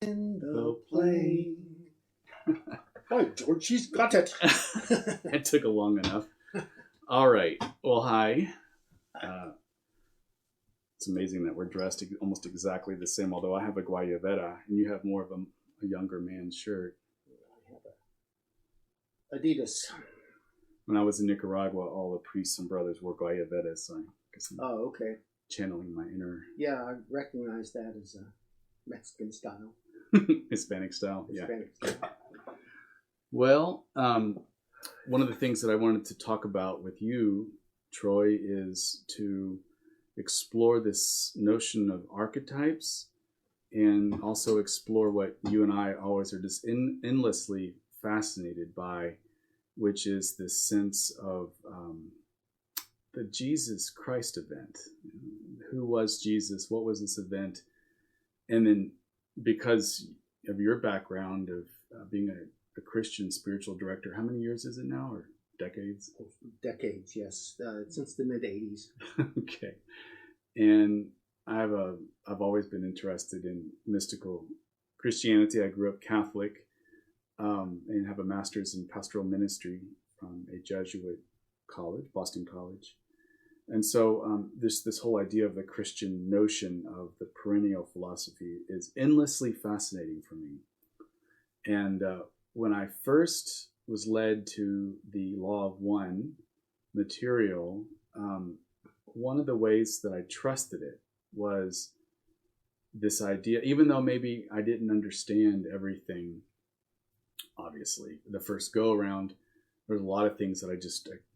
in the plane. Oh, George, she's got it. It took long enough. All right. Well, hi. It's amazing that we're dressed almost exactly the same, although I have a guayabera and you have more of a younger man's shirt. I have a Adidas. When I was in Nicaragua, all the priests and brothers wore guayaberas, so I guess I'm okay. channeling my inner... Yeah, I recognize that as a Mexican style. Hispanic style, Hispanic style. Well, one of the things that I wanted to talk about with you, Troy, is to explore this notion of archetypes and also explore what you and I always are just endlessly fascinated by, which is this sense of the Jesus Christ event. Who was Jesus? What was this event? And then because of your background of being a Christian spiritual director, how many years is it now, or decades? Decades, yes. Since the mid-'80s. Okay. And I've always been interested in mystical Christianity. I grew up Catholic and have a master's in pastoral ministry from a Jesuit college, Boston College. And so this whole idea of the Christian notion of the perennial philosophy is endlessly fascinating for me. And when I first was led to the Law of One material, one of the ways that I trusted it was this idea, even though maybe I didn't understand everything, obviously, the first go around, there's a lot of things that I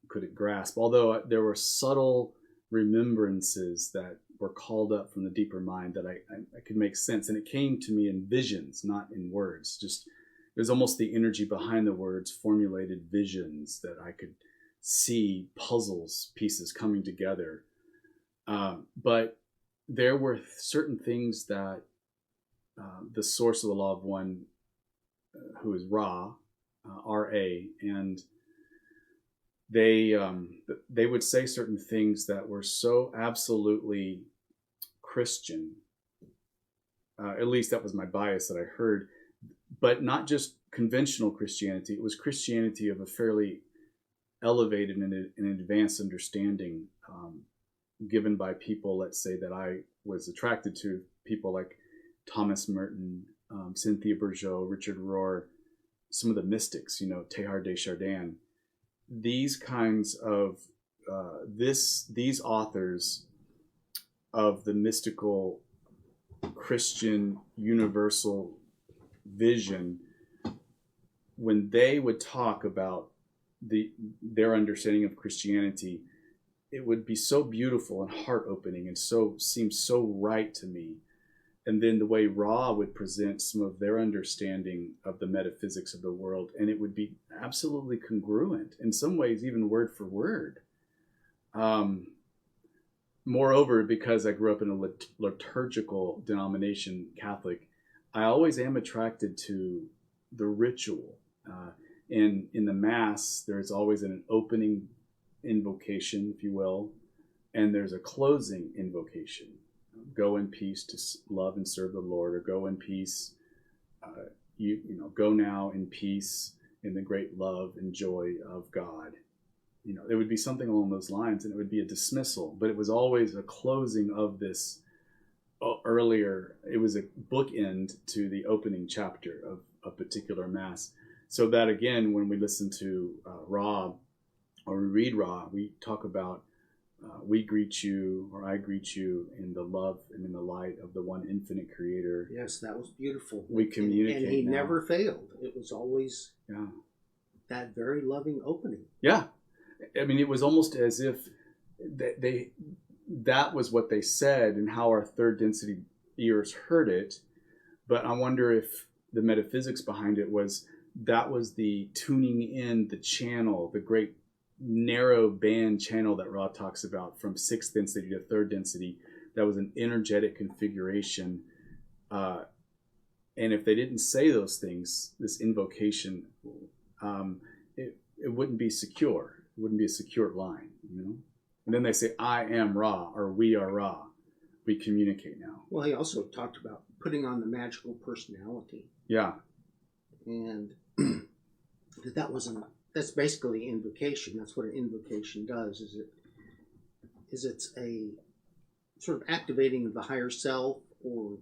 couldn't grasp, although there were subtle remembrances that were called up from the deeper mind that I could make sense. And it came to me in visions, not in words. Just, it was almost the energy behind the words, formulated visions that I could see puzzles, pieces coming together. But there were certain things that the source of the Law of One, who is Ra, R-A, and they would say certain things that were so absolutely Christian. At least that was my bias that I heard, but not just conventional Christianity. It was Christianity of a fairly elevated and advanced understanding, given by people, let's say, that I was attracted to, people like Thomas Merton, Cynthia Bourgeault, Richard Rohr, some of the mystics, Teilhard de Chardin. These kinds of these authors of the mystical Christian universal vision, when they would talk about their understanding of Christianity, it would be so beautiful and heart-opening and seem so right to me. And then the way Ra would present some of their understanding of the metaphysics of the world, and it would be absolutely congruent, in some ways even word for word. Moreover, because I grew up in a liturgical denomination, Catholic, I always am attracted to the ritual. And in the Mass, there's always an opening invocation, if you will, and there's a closing invocation. Go in peace to love and serve the Lord, or go in peace, go now in peace in the great love and joy of God. It would be something along those lines, and it would be a dismissal, but it was always a closing of this earlier. It was a bookend to the opening chapter of a particular Mass. So that, again, when we listen to Ra, or we read Ra, we talk about we greet you, or I greet you, in the love and in the light of the one infinite creator. Yes, that was beautiful. We communicate and he now. never failed. It was always that very loving opening. Yeah. I mean, it was almost as if that was what they said and how our third density ears heard it. But I wonder if the metaphysics behind it was the tuning in the channel, the great narrow band channel that Ra talks about, from 6th density to 3rd density. That was an energetic configuration. And if they didn't say those things, this invocation, it wouldn't be secure. It wouldn't be a secure line, And then they say, I am Ra, or we are Ra. We communicate now. Well, he also talked about putting on the magical personality. Yeah. And that's basically invocation. That's what an invocation does, it's a sort of activating of the higher self, or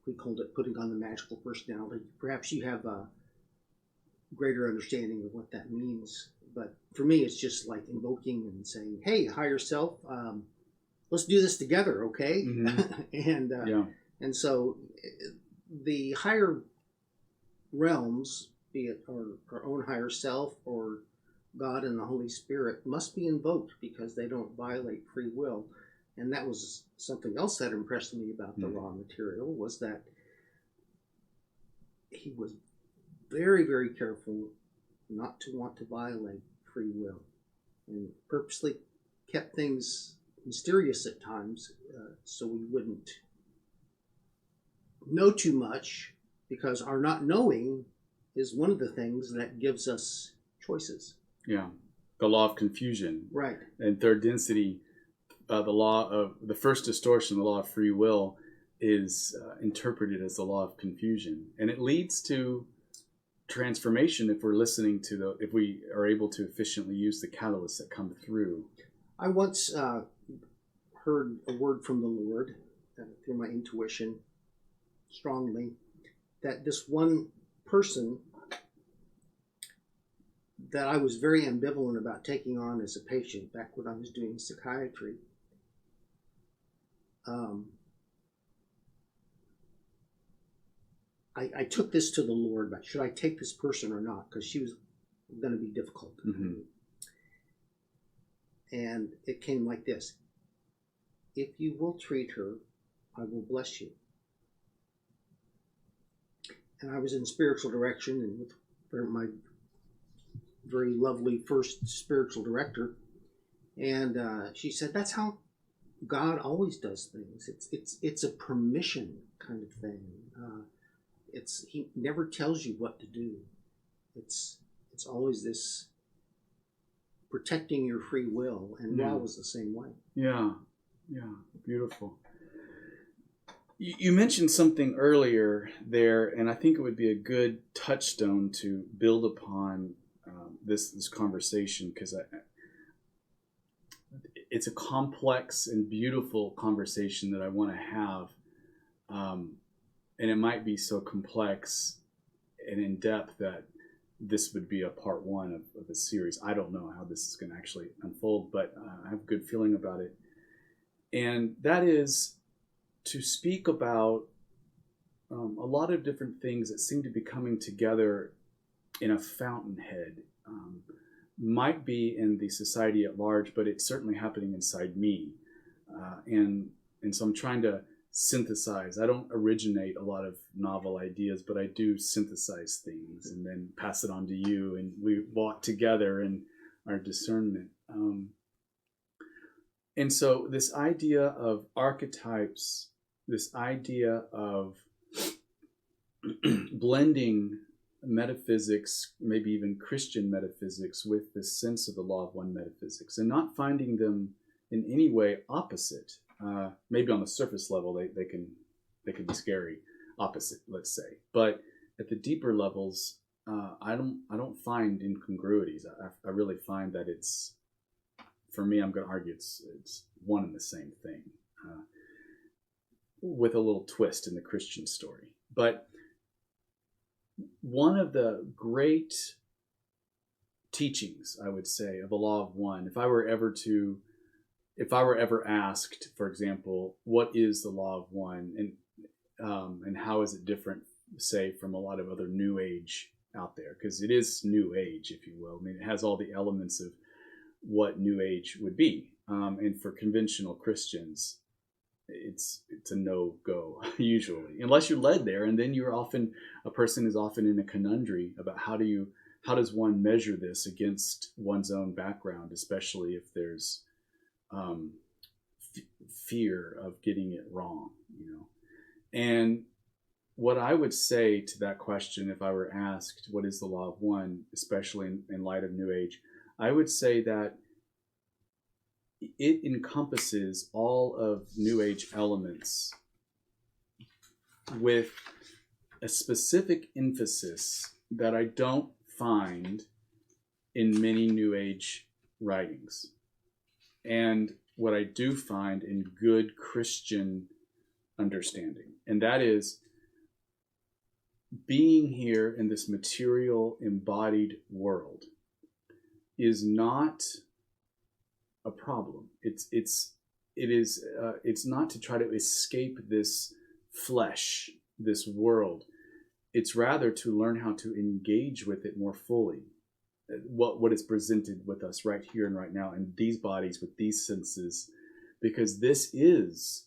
we called it putting on the magical personality. Perhaps you have a greater understanding of what that means. But for me, it's just like invoking and saying, hey, higher self, let's do this together, okay? Mm-hmm. And so the higher realms, be it our own higher self or God and the Holy Spirit, must be invoked because they don't violate free will. And that was something else that impressed me about the raw material, was that he was very, very careful not to want to violate free will, and purposely kept things mysterious at times, so we wouldn't know too much, because our not knowing is one of the things that gives us choices. Yeah. The law of confusion. Right. And 3rd-Density, the law of the first distortion, the law of free will, is interpreted as the law of confusion. And it leads to transformation if we're listening to if we are able to efficiently use the catalysts that come through. I once heard a word from the Lord through my intuition strongly, that this one person that I was very ambivalent about taking on as a patient back when I was doing psychiatry, I took this to the Lord about, should I take this person or not? Because she was going to be difficult. Mm-hmm. And it came like this: if you will treat her, I will bless you. And I was in spiritual direction, and with my very lovely first spiritual director, and she said, that's how God always does things. It's a permission kind of thing. He never tells you what to do. It's always this protecting your free will, and Ra was the same way. Yeah, beautiful. You mentioned something earlier there, and I think it would be a good touchstone to build upon this conversation, because it's a complex and beautiful conversation that I want to have, and it might be so complex and in depth that this would be a part one of a series. I don't know how this is going to actually unfold, but I have a good feeling about it. And that is to speak about a lot of different things that seem to be coming together in a fountainhead. Might be in the society at large, but it's certainly happening inside me. And so I'm trying to synthesize. I don't originate a lot of novel ideas, but I do synthesize things and then pass it on to you, and we walk together in our discernment. And so this idea of archetypes, this idea of blending metaphysics, maybe even Christian metaphysics, with this sense of the law of one metaphysics, and not finding them in any way opposite. Maybe on the surface level they can be scary, opposite, let's say, but at the deeper levels, I don't find incongruities. I really find that it's, for me, I'm going to argue it's one and the same thing, with a little twist in the Christian story. But one of the great teachings, I would say, of the law of one, if I were ever asked, for example, what is the law of one, and how is it different, say, from a lot of other New Age out there, because it is New Age, if you will. I mean, it has all the elements of what New Age would be, and for conventional Christians, it's a no-go usually, unless you're led there, and then a person is often in a conundrum about how does one measure this against one's own background, especially if there's fear of getting it wrong, And what I would say to that question, if I were asked what is the law of one, especially in light of New Age, I would say that it encompasses all of New Age elements with a specific emphasis that I don't find in many New Age writings. And what I do find in good Christian understanding. And that is being here in this material embodied world is not a problem. It's not to try to escape this flesh, this world. It's rather to learn how to engage with it more fully. What is presented with us right here and right now in these bodies with these senses, because this is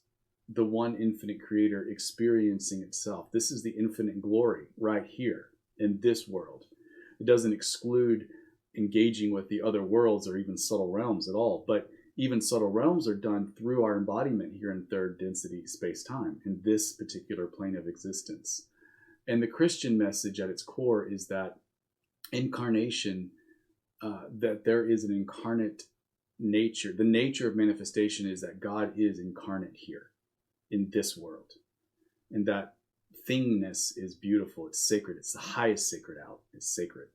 the one infinite creator experiencing itself. This is the infinite glory right here in this world. It doesn't exclude engaging with the other worlds or even subtle realms at all, but even subtle realms are done through our embodiment here in third density space-time, in this particular plane of existence. And the Christian message at its core is that incarnation, that there is an incarnate nature. The nature of manifestation is that God is incarnate here in this world. And that thingness is beautiful. It's sacred. It's the highest sacred out. It's sacred.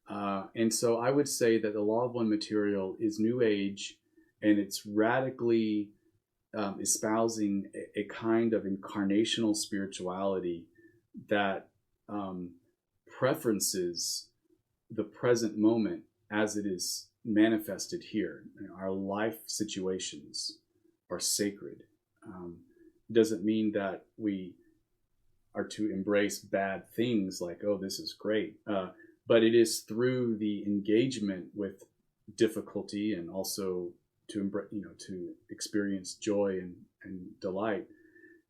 And so I would say that the Law of One material is New Age, and it's radically espousing a kind of incarnational spirituality that preferences the present moment as it is manifested here. Our life situations are sacred. Doesn't mean that we are to embrace bad things like, oh, this is great. But it is through the engagement with difficulty and also to experience joy and delight.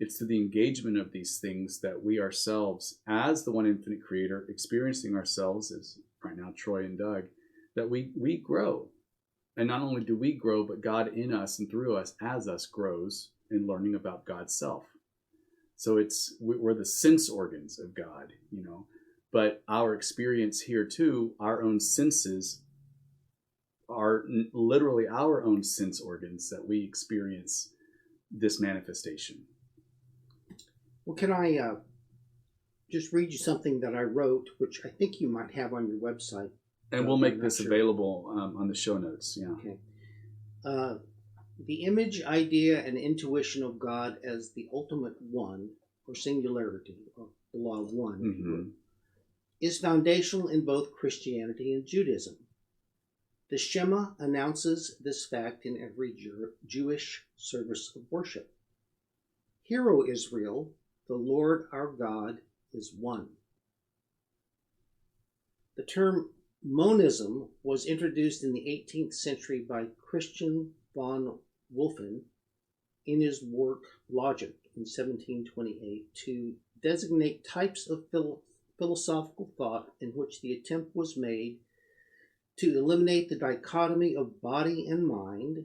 It's through the engagement of these things that we ourselves, as the one infinite creator, experiencing ourselves as right now Troy and Doug, that we grow. And not only do we grow, but God in us and through us, as us, grows in learning about God's self. So we're the sense organs of God, but our experience here too, our own senses are literally our own sense organs that we experience this manifestation. Well, can I just read you something that I wrote, which I think you might have on your website? And we'll make this available on the show notes. Yeah. Okay. The image, idea, and intuition of God as the ultimate one, or singularity, or the law of one, if you would, is foundational in both Christianity and Judaism. The Shema announces this fact in every Jewish service of worship. Hear, O Israel, the Lord our God is one. The term monism was introduced in the 18th century by Christian von Wolfen in his work Logic in 1728 to designate types of philosophical thought in which the attempt was made to eliminate the dichotomy of body and mind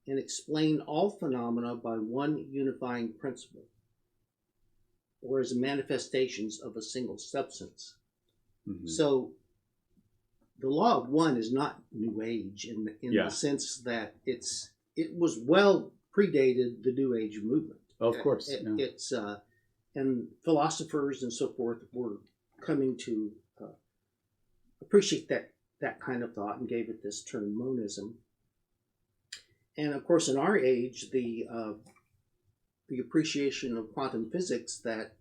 and explain all phenomena by one unifying principle, or as manifestations of a single substance. Mm-hmm. So the law of one is not New Age in the sense that it was well predated the New Age movement. Of course. It's and philosophers and so forth were coming to appreciate that kind of thought and gave it this term monism. And of course, in our age, the appreciation of quantum physics that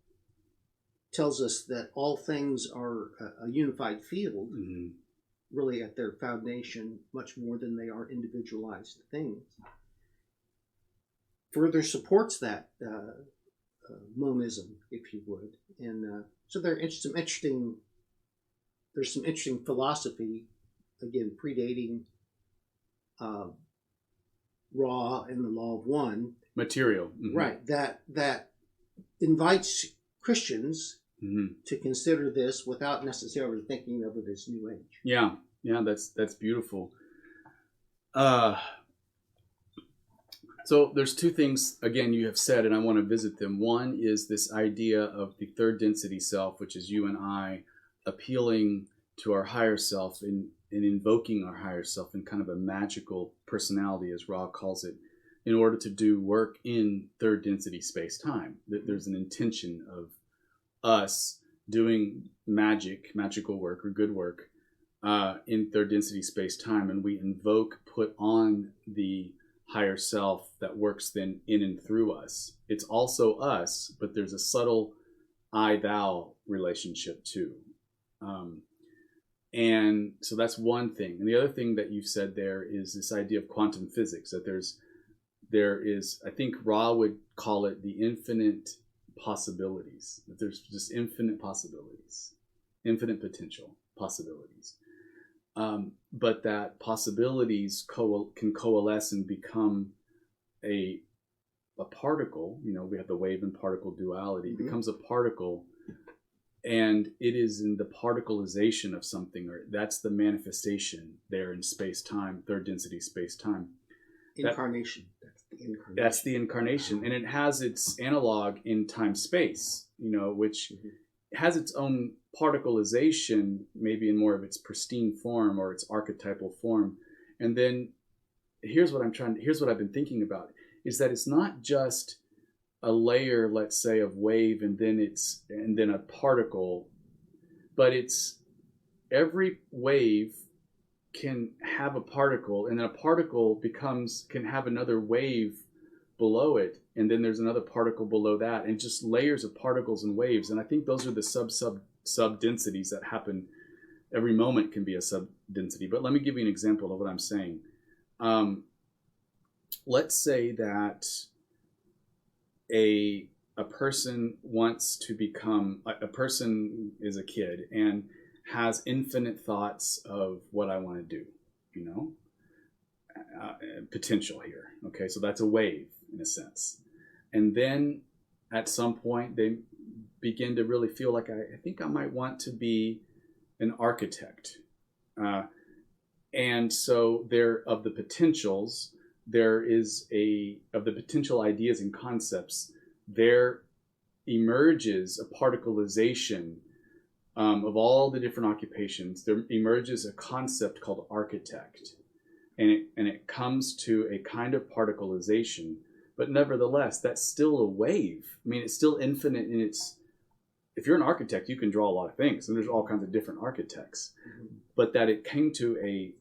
tells us that all things are a unified field, mm-hmm. really at their foundation, much more than they are individualized things, further supports that monism, if you would. And so there's some interesting philosophy, again, predating Ra and the law of one. Material. Mm-hmm. Right. That invites Christians mm-hmm. to consider this without necessarily thinking of it as New Age. Yeah, that's beautiful. So there's two things, again, you have said, and I want to visit them. One is this idea of the third density self, which is you and I appealing to our higher self and invoking our higher self in kind of a magical personality, as Ra calls it, in order to do work in third density space-time. There's an intention of us doing magical work or good work in third density space-time, and we put on the higher self that works then in and through us. It's also us, but there's a subtle I-thou relationship too. And so that's one thing. And the other thing that you've said there is this idea of quantum physics, that there is, I think Ra would call it the infinite possibilities, that there's just infinite possibilities, infinite potential possibilities. But that possibilities can coalesce and become a particle. You know, we have the wave and particle duality. It becomes a particle, and it is in the particleization of something, or that's the manifestation there in space-time, third density space-time. Incarnation. That's the incarnation. And it has its analog in time-space, you know, which has its own particleization, maybe in more of its pristine form or its archetypal form. And then here's what I've been thinking about, is that it's not just a layer, let's say, of wave and then a particle, but it's every wave can have a particle, and then a particle can have another wave below it, and then there's another particle below that, and just layers of particles and waves. And I think those are the sub densities that happen. Every moment can be a sub density. But let me give you an example of what I'm saying. Let's say that a person wants to become, a person is a kid and has infinite thoughts of what I want to do, you know, potential here. Okay, so that's a wave in a sense. And then at some point they begin to really feel like, I think I might want to be an architect. And so of the potentials, of the potential ideas and concepts, there emerges a particleization of all the different occupations. There emerges a concept called architect, and it comes to a kind of particleization. But nevertheless, that's still a wave. I mean, it's still infinite in its. If you're an architect, you can draw a lot of things, and there's all kinds of different architects. But that it came to a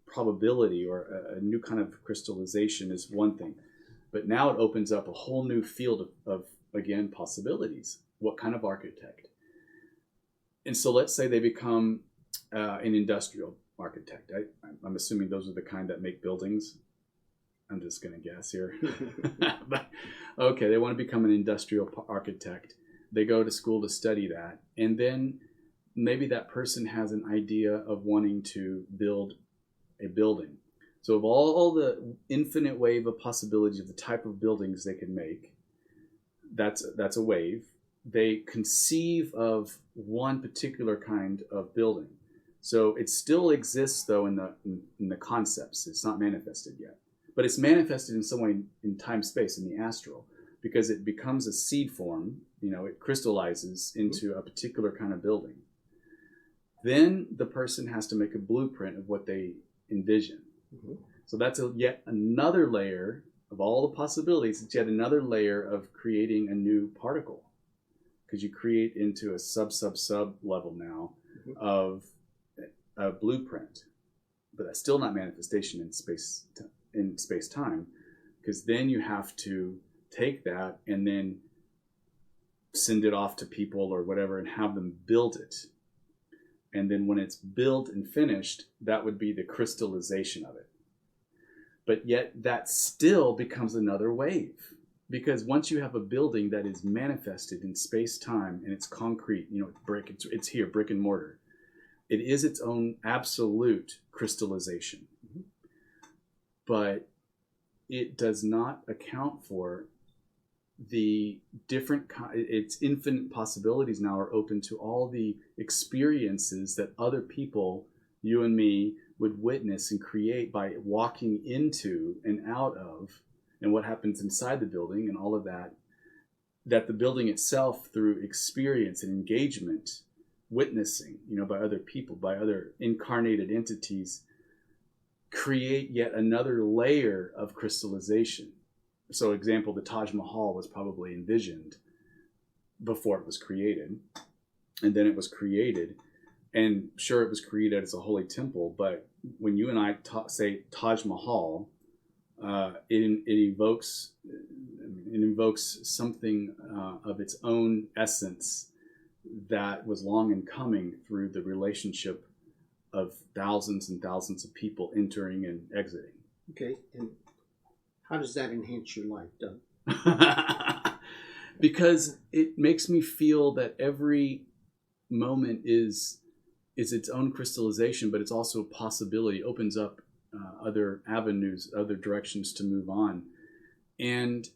probability or a new kind of crystallization is one thing. But now it opens up a whole new field of again, possibilities. What kind of architect? And so let's say they become an industrial architect. I'm assuming those are the kind that make buildings. I'm just going to guess here. But okay, they want to become an industrial architect. They go to school to study that. And then maybe that person has an idea of wanting to build a building. So of all the infinite wave of possibilities of the type of buildings they can make, that's a wave. They conceive of one particular kind of building. So it still exists, though, in the concepts. It's not manifested yet. But it's manifested in some way in time-space, in the astral, because it becomes a seed form. You know, it crystallizes into a particular kind of building. Then the person has to make a blueprint of what they envision. So that's yet another layer of all the possibilities. It's yet another layer of creating a new particle, because you create into a sub level now of a blueprint. But that's still not manifestation in space-time, because then you have to take that and then send it off to people or whatever and have them build it. And then when it's built and finished, that would be the crystallization of it. But yet that still becomes another wave, because once you have a building that is manifested in space-time and it's concrete, you know, it's brick, it's here, brick and mortar, it is its own absolute crystallization. But it does not account for the different, its infinite possibilities now are open to all the experiences that other people, you and me, would witness and create by walking into and out of, and what happens inside the building and all of that, that the building itself, through experience and engagement, witnessing, you know, by other people, by other incarnated entities, create yet another layer of crystallization. so example, the Taj Mahal was probably envisioned before it was created, and then it was created, and sure, it was created as a holy temple, but when you and I say Taj Mahal, it evokes something of its own essence that was long in coming through the relationship of thousands and thousands of people entering and exiting. Okay, and how does that enhance your life, Doug? Because it makes me feel that every moment is its own crystallization, but it's also a possibility, opens up other avenues, other directions to move on. And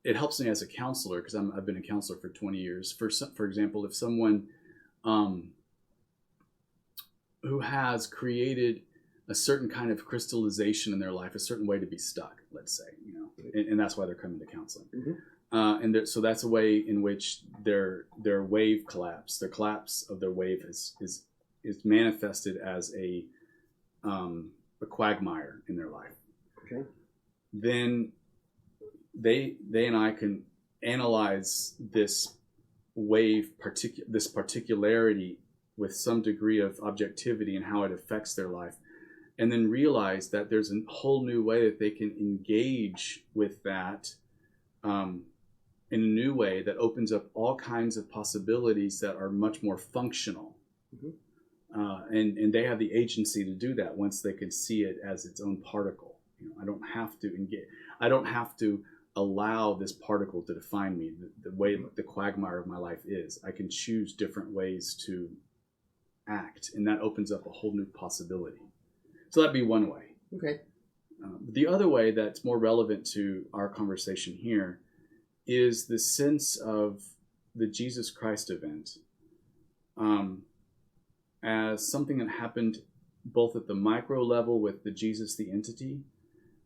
it helps me as a counselor, because I've been a counselor for 20 years. For example, if someone who has created a certain kind of crystallization in their life, a certain way to be stuck, let's say, and that's why they're coming to counseling. Mm-hmm. So that's a way in which their wave collapse, the collapse of their wave is manifested as a quagmire in their life. Okay. Then they and I can analyze this wave, this particularity with some degree of objectivity and how it affects their life, and then realize that there's a whole new way that they can engage with that in a new way that opens up all kinds of possibilities that are much more functional. Mm-hmm. And they have the agency to do that once they can see it as its own particle. I don't have to engage. I don't have to allow this particle to define me, the way the quagmire of my life is. I can choose different ways to act, and that opens up a whole new possibility. So that'd be one way. Okay. The other way that's more relevant to our conversation here is the sense of the Jesus Christ event as something that happened both at the micro level with the Jesus, the entity,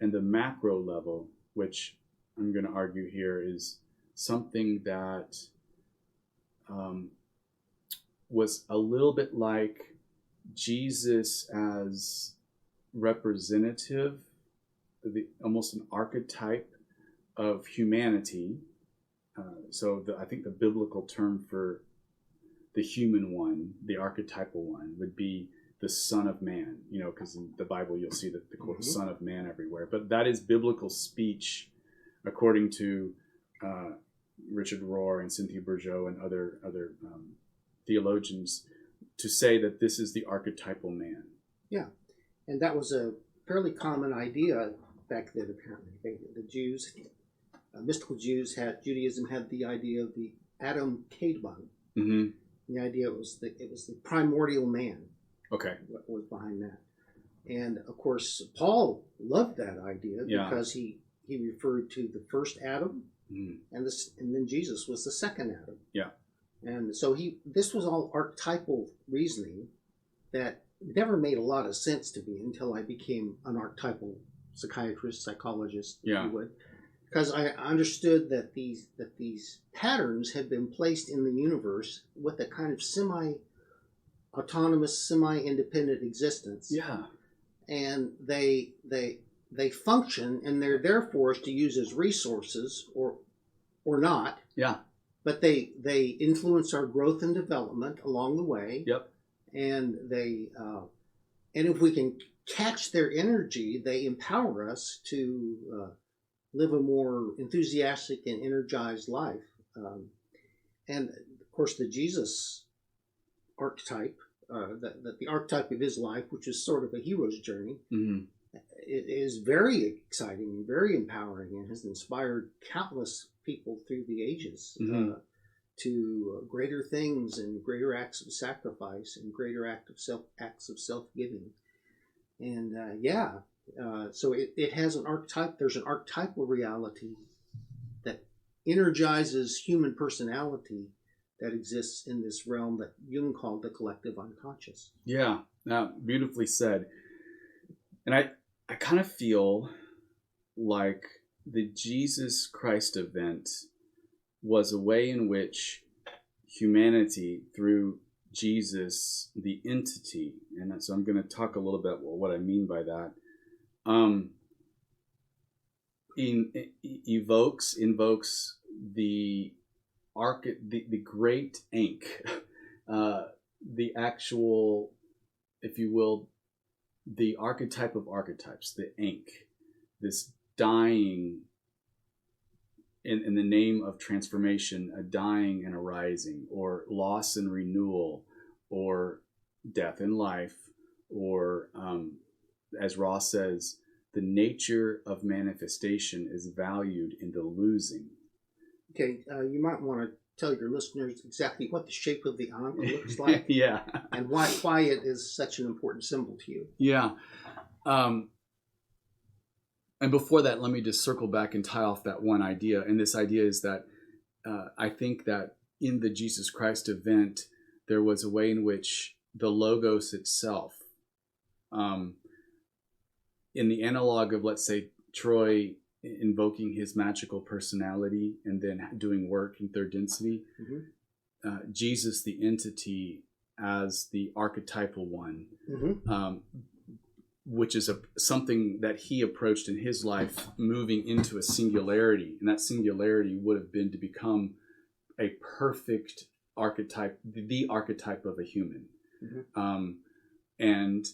and the macro level, which I'm going to argue here is something that was a little bit like Jesus as representative, almost an archetype of humanity. I think the biblical term for the human one, the archetypal one, would be the Son of Man, because in the Bible you'll see the quote, mm-hmm. Son of Man everywhere. But that is biblical speech, according to Richard Rohr and Cynthia Bourgeault and other theologians, to say that this is the archetypal man. Yeah, and that was a fairly common idea back then, apparently. The Jews, mystical Jews, Judaism had the idea of the Adam Kadmon. Mm-hmm. The idea was the primordial man. Okay. What was behind that? And of course, Paul loved that idea because he referred to the first Adam, mm-hmm. and then Jesus was the second Adam. Yeah. And so this was all archetypal reasoning that never made a lot of sense to me until I became an archetypal psychiatrist, psychologist, if you would. Because I understood that these patterns had been placed in the universe with a kind of semi-autonomous, semi-independent existence. Yeah. And they function, and they're there for us to use as resources or not. Yeah. But they influence our growth and development along the way. Yep. And and if we can catch their energy, they empower us to live a more enthusiastic and energized life. And of course, the Jesus archetype, the archetype of his life, which is sort of a hero's journey, mm-hmm. is very exciting and very empowering, and has inspired countless people through the ages mm-hmm. To greater things and greater acts of sacrifice and greater acts of self-giving. And so it has an archetype. There's an archetypal reality that energizes human personality that exists in this realm that Jung called the collective unconscious. Yeah, beautifully said. And I kind of feel like the Jesus Christ event was a way in which humanity, through Jesus, the entity, and so I'm going to talk a little bit what I mean by that, invokes the great Ankh, the actual, if you will, the archetype of archetypes, the Ankh, this dying in the name of transformation, a dying and a rising, or loss and renewal, or death and life, or as Ross says, the nature of manifestation is valued in the losing. Okay, you might want to tell your listeners exactly what the shape of the Ankh looks like. Yeah. And why it is such an important symbol to you. Yeah. And before that, let me just circle back and tie off that one idea. And this idea is that I think that in the Jesus Christ event, there was a way in which the Logos itself, in the analog of, let's say, Troy invoking his magical personality and then doing work in 3rd-Density, Jesus, the entity, as the archetypal one, which is something that he approached in his life, moving into a singularity. And that singularity would have been to become a perfect archetype, the archetype of a human. And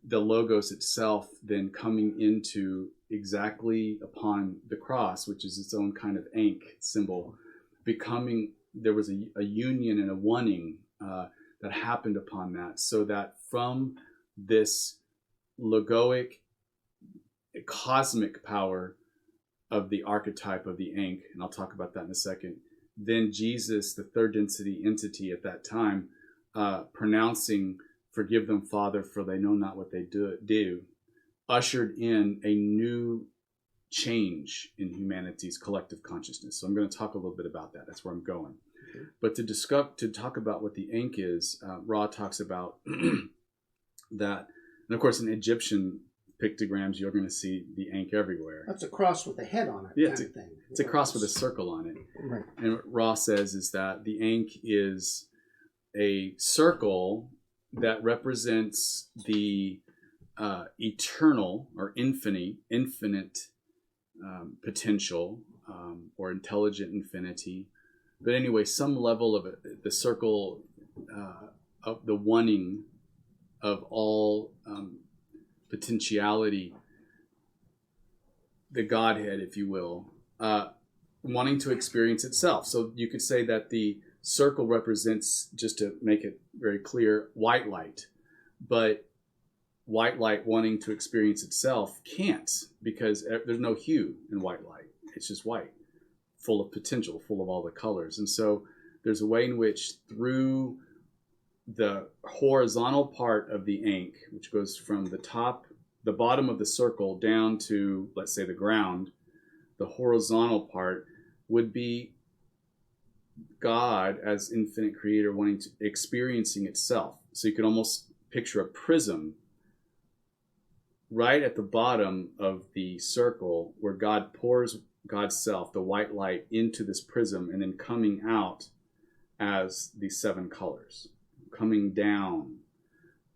the Logos itself then coming into exactly upon the cross, which is its own kind of Ankh symbol, becoming, there was a union and a oneing that happened upon that, so that from this logoic cosmic power of the archetype of the Ankh, and I'll talk about that in a second, then Jesus, the 3rd-Density entity at that time, pronouncing, "Forgive them, Father, for they know not what they do," ushered in a new change in humanity's collective consciousness. So I'm going to talk a little bit about that. That's where I'm going. But to talk about what the Ankh is, Ra talks about that. And of course, in Egyptian pictograms, you're going to see the Ankh everywhere. That's a cross with a head on it, yeah, kind of thing. It's a cross with a circle on it. Right. And what Ra says is that the Ankh is a circle that represents the eternal or infinite potential, or intelligent infinity. But anyway, some level of it, the circle of the oneing of all potentiality, the Godhead, if you will, wanting to experience itself. So you could say that the circle represents, just to make it very clear, white light. But white light wanting to experience itself can't, because there's no hue in white light. It's just white, full of potential, full of all the colors. And so there's a way in which, through the horizontal part of the Ankh, which goes from the bottom of the circle down to, let's say, the ground, the horizontal part would be God as infinite creator experiencing itself. So you could almost picture a prism right at the bottom of the circle, where God pours God's self, the white light, into this prism, and then coming out as the 7 colors, coming down,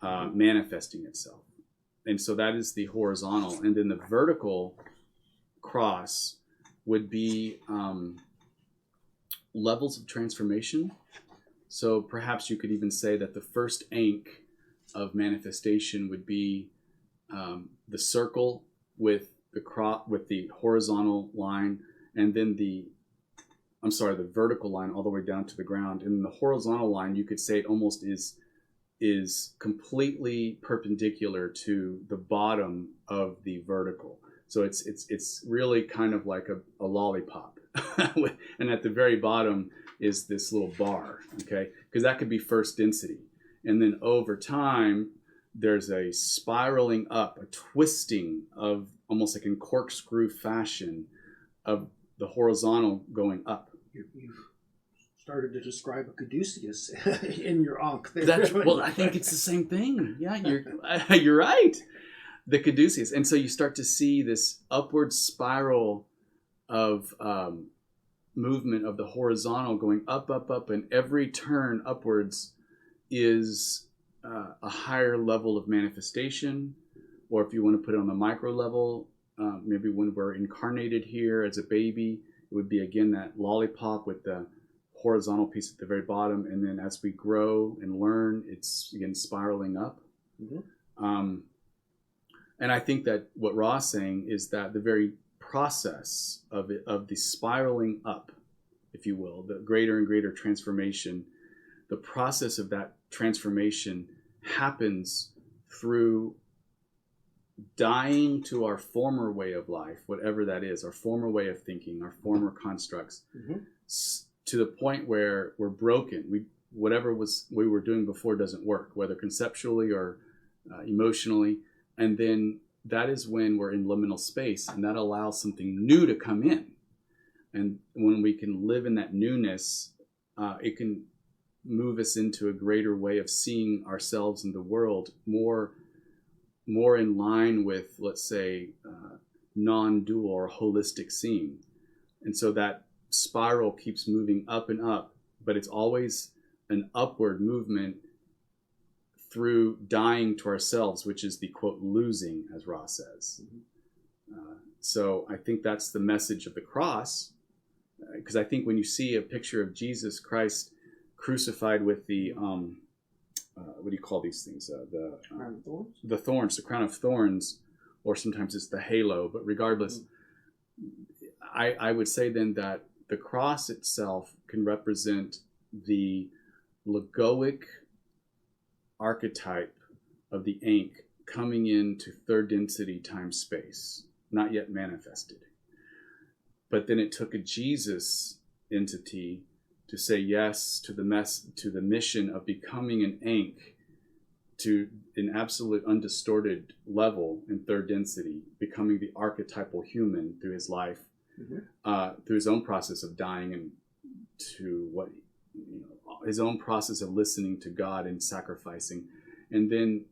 manifesting itself. And so that is the horizontal. And then the vertical cross would be levels of transformation. So perhaps you could even say that the first Ankh of manifestation would be the circle with the horizontal line, and then the vertical line all the way down to the ground. And the horizontal line, you could say it almost is completely perpendicular to the bottom of the vertical. So it's really kind of like a lollipop. And at the very bottom is this little bar, okay? Because that could be 1st-Density. And then over time, there's a spiraling up, a twisting of, almost like in corkscrew fashion, of the horizontal going up. You've started to describe a caduceus in your Ankh. Well, I think it's the same thing. Yeah, you're right. The caduceus. And so you start to see this upward spiral of movement of the horizontal going up, up, up, and every turn upwards is a higher level of manifestation, or if you want to put it on the micro level, maybe when we're incarnated here as a baby, it would be again that lollipop with the horizontal piece at the very bottom, and then as we grow and learn, it's again spiraling up. Mm-hmm. And I think that what Ra's saying is that the very process of the spiraling up, if you will, the greater and greater transformation, the process of that transformation happens through dying to our former way of life, whatever that is, our former way of thinking, our former constructs, mm-hmm. To the point where we're broken. Whatever we were doing before doesn't work, whether conceptually or emotionally. And then that is when we're in liminal space, and that allows something new to come in. And when we can live in that newness, it can move us into a greater way of seeing ourselves and the world more in line with, let's say, non-dual or holistic seeing. And so that spiral keeps moving up and up, but it's always an upward movement through dying to ourselves, which is the quote losing, as Ra says. Mm-hmm. So I think that's the message of the cross, because I think when you see a picture of Jesus Christ crucified with the what do you call these things? The thorns, the crown of thorns, or sometimes it's the halo. But regardless, I would say then that the cross itself can represent the logoic archetype of the Ankh coming into third density time space, not yet manifested. But then it took a Jesus entity to say yes to the mission of becoming an Ankh to an absolute undistorted level in third density, becoming the archetypal human through his life, mm-hmm. Through his own process of dying, and to his own process of listening to God and sacrificing, and then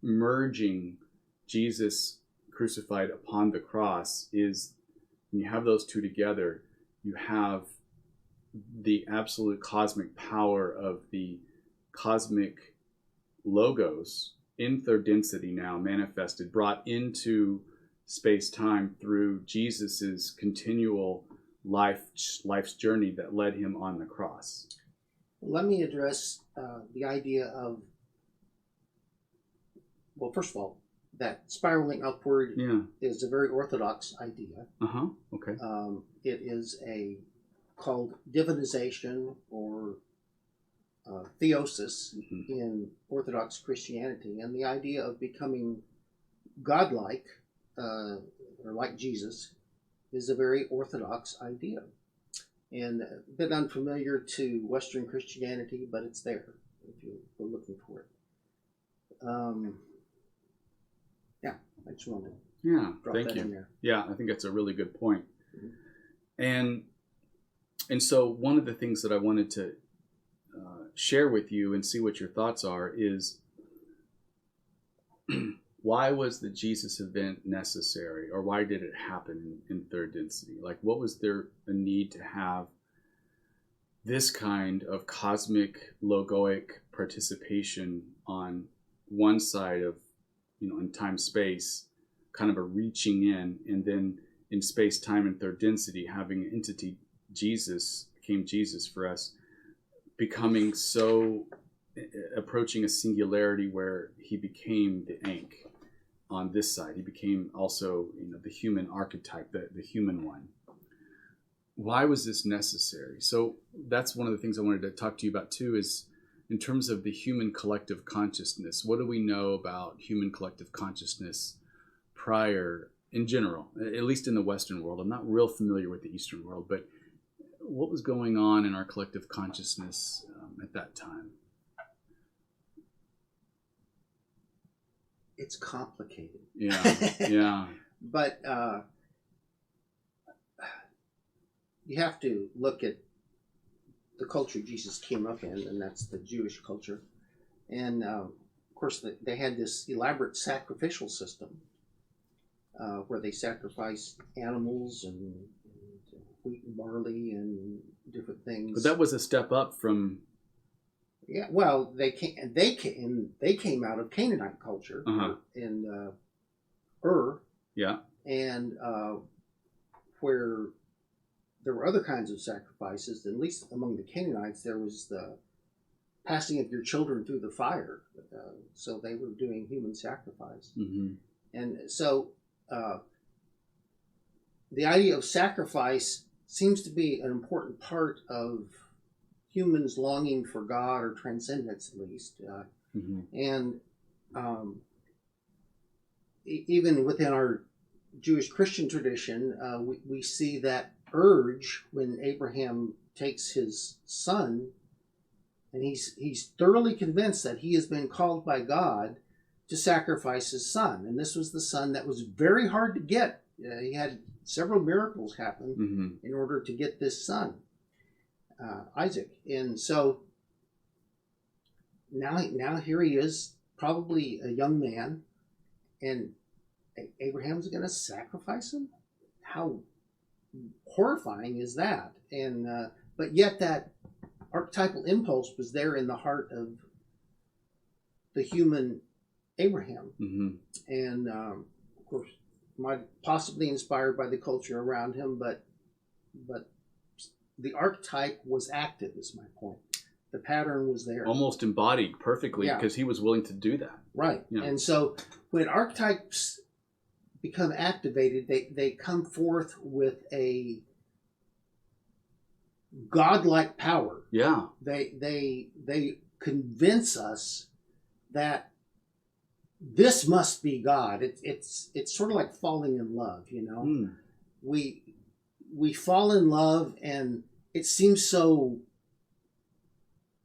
merging Jesus crucified upon the cross. Is when you have those two together, you have the absolute cosmic power of the cosmic logos in third density now manifested, brought into space-time through Jesus's continual life's journey that led him on the cross. Let me address the idea of, well, first of all, that spiraling upward is a very orthodox idea. Okay. It is called divinization or theosis mm-hmm. in Orthodox Christianity, and the idea of becoming godlike or like Jesus is a very orthodox idea, and a bit unfamiliar to Western Christianity, but it's there if you're looking for it. I just wanted to drop that in there. Yeah, I think that's a really good point. Mm-hmm. And so one of the things that I wanted to share with you and see what your thoughts are is why was the Jesus event necessary, or why did it happen in third density? Like, what was there a need to have this kind of cosmic logoic participation on one side of, in time space, kind of a reaching in, and then in space time and third density having an entity, Jesus became Jesus for us, becoming so, approaching a singularity where he became the Ankh on this side. He became also, the human archetype, the human one. Why was this necessary? So that's one of the things I wanted to talk to you about too, is in terms of the human collective consciousness. What do we know about human collective consciousness prior, in general, at least in the Western world? I'm not real familiar with the Eastern world, but what was going on in our collective consciousness at that time? It's complicated. Yeah. But you have to look at the culture Jesus came up in, and that's the Jewish culture. And of course, they had this elaborate sacrificial system where they sacrificed animals and wheat and barley and different things. But that was a step up from. Yeah, well, they came out of Canaanite culture in Ur. Yeah. and where there were other kinds of sacrifices. At least among the Canaanites, there was the passing of your children through the fire. So they were doing human sacrifice. Mm-hmm. And so the idea of sacrifice seems to be an important part of humans longing for God, or transcendence at least. Mm-hmm. And even within our Jewish Christian tradition, we see that urge when Abraham takes his son, and he's thoroughly convinced that he has been called by God to sacrifice his son. And this was the son that was very hard to get. He had several miracles happen Mm-hmm. in order to get this son, Isaac. And so now here he is, probably a young man, and Abraham's going to sacrifice him? How horrifying is that? And but yet that archetypal impulse was there in the heart of the human Abraham. Mm-hmm. And of course, might possibly inspired by the culture around him, but the archetype was active, is my point. The pattern was there. Almost embodied perfectly, because he was willing to do that. Right. Yeah. And so when archetypes become activated, they come forth with a godlike power. Yeah. They convince us that this must be God. It's sort of like falling in love, you know. Mm. We fall in love, and it seems so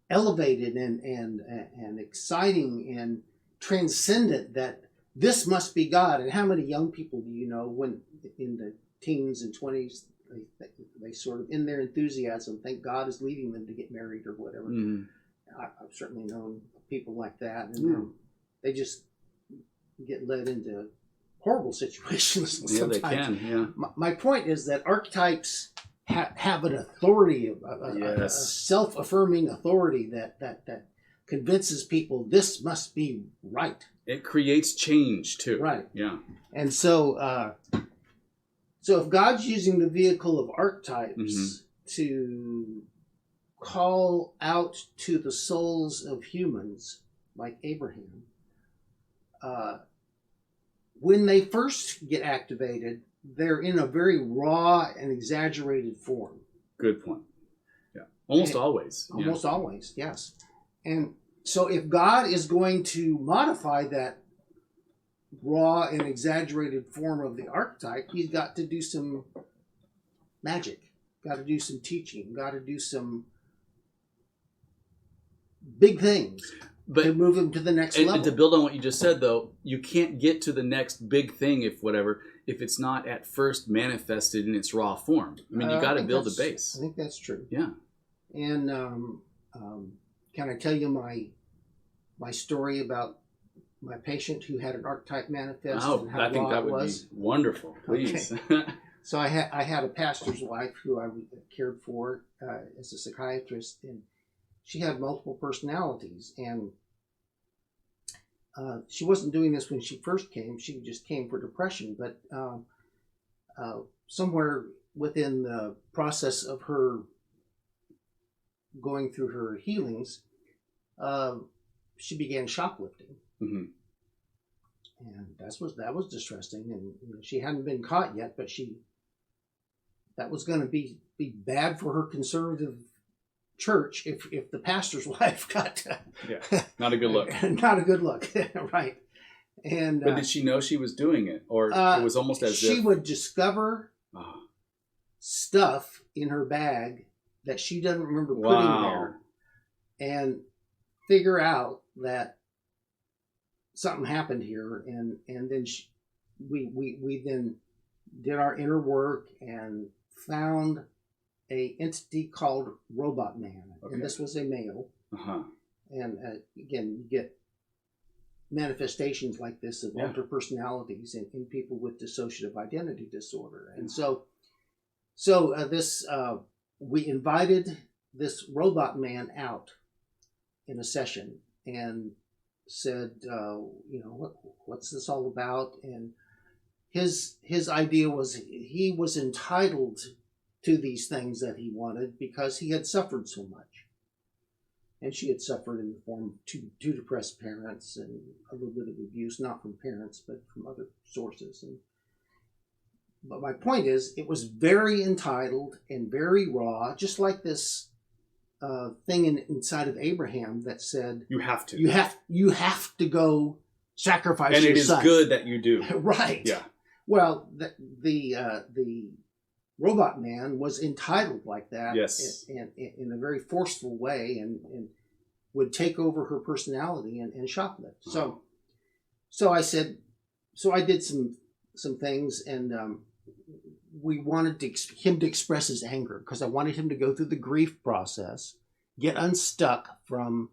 elevated and exciting and transcendent that this must be God. And how many young people do you know, when in the teens and 20s, they sort of, in their enthusiasm, think God is leading them to get married or whatever. Mm. I've certainly known people like that, and they just get led into horrible situations. Yeah, sometimes. they can. Yeah. My point is that archetypes have an authority, a self-affirming authority that convinces people this must be right. It creates change too. Right. Yeah. And so, so if God's using the vehicle of archetypes to call out to the souls of humans like Abraham, when they first get activated, they're in a very raw and exaggerated form. Good point. Yeah. Almost always. Almost always, yes. And so if God is going to modify that raw and exaggerated form of the archetype, he's got to do some magic, got to do some teaching, got to do some big things to move him to the next level. And to build on what you just said, though, you can't get to the next big thing if it's not at first manifested in its raw form. I mean, you got to build a base. I think that's true. Yeah. And can I tell you my story about my patient who had an archetype manifest? Oh, and how I think that would be wonderful. Please. Okay. So I had a pastor's wife who I cared for as a psychiatrist, and she had multiple personalities, and she wasn't doing this when she first came. She just came for depression, but somewhere within the process of her going through her healings, she began shoplifting. Mm-hmm. And that was distressing, and she hadn't been caught yet, but that was going to be bad for her conservative church if the pastor's wife got not a good look. Not a good look. Right. And but did she know she was doing it, or it was almost as she if would discover stuff in her bag that she doesn't remember putting there, and figure out that something happened here, and then we then did our inner work and found a entity called Robot Man, and this was a male. And again, you get manifestations like this of alter personalities in people with dissociative identity disorder, and so we invited this Robot Man out in a session and said, what's this all about? And his idea was he was entitled to these things that he wanted because he had suffered so much. And she had suffered in the form of two depressed parents and a little bit of abuse, not from parents, but from other sources. But my point is, it was very entitled and very raw, just like this thing inside of Abraham that said, You have to. You have to go sacrifice and your it is son. good that you do. Right. Yeah. Well, the robot man was entitled like that, yes, and in a very forceful way, and would take over her personality and shoplift. Oh. So I said, so I did some things, and we wanted him to express his anger because I wanted him to go through the grief process, get unstuck from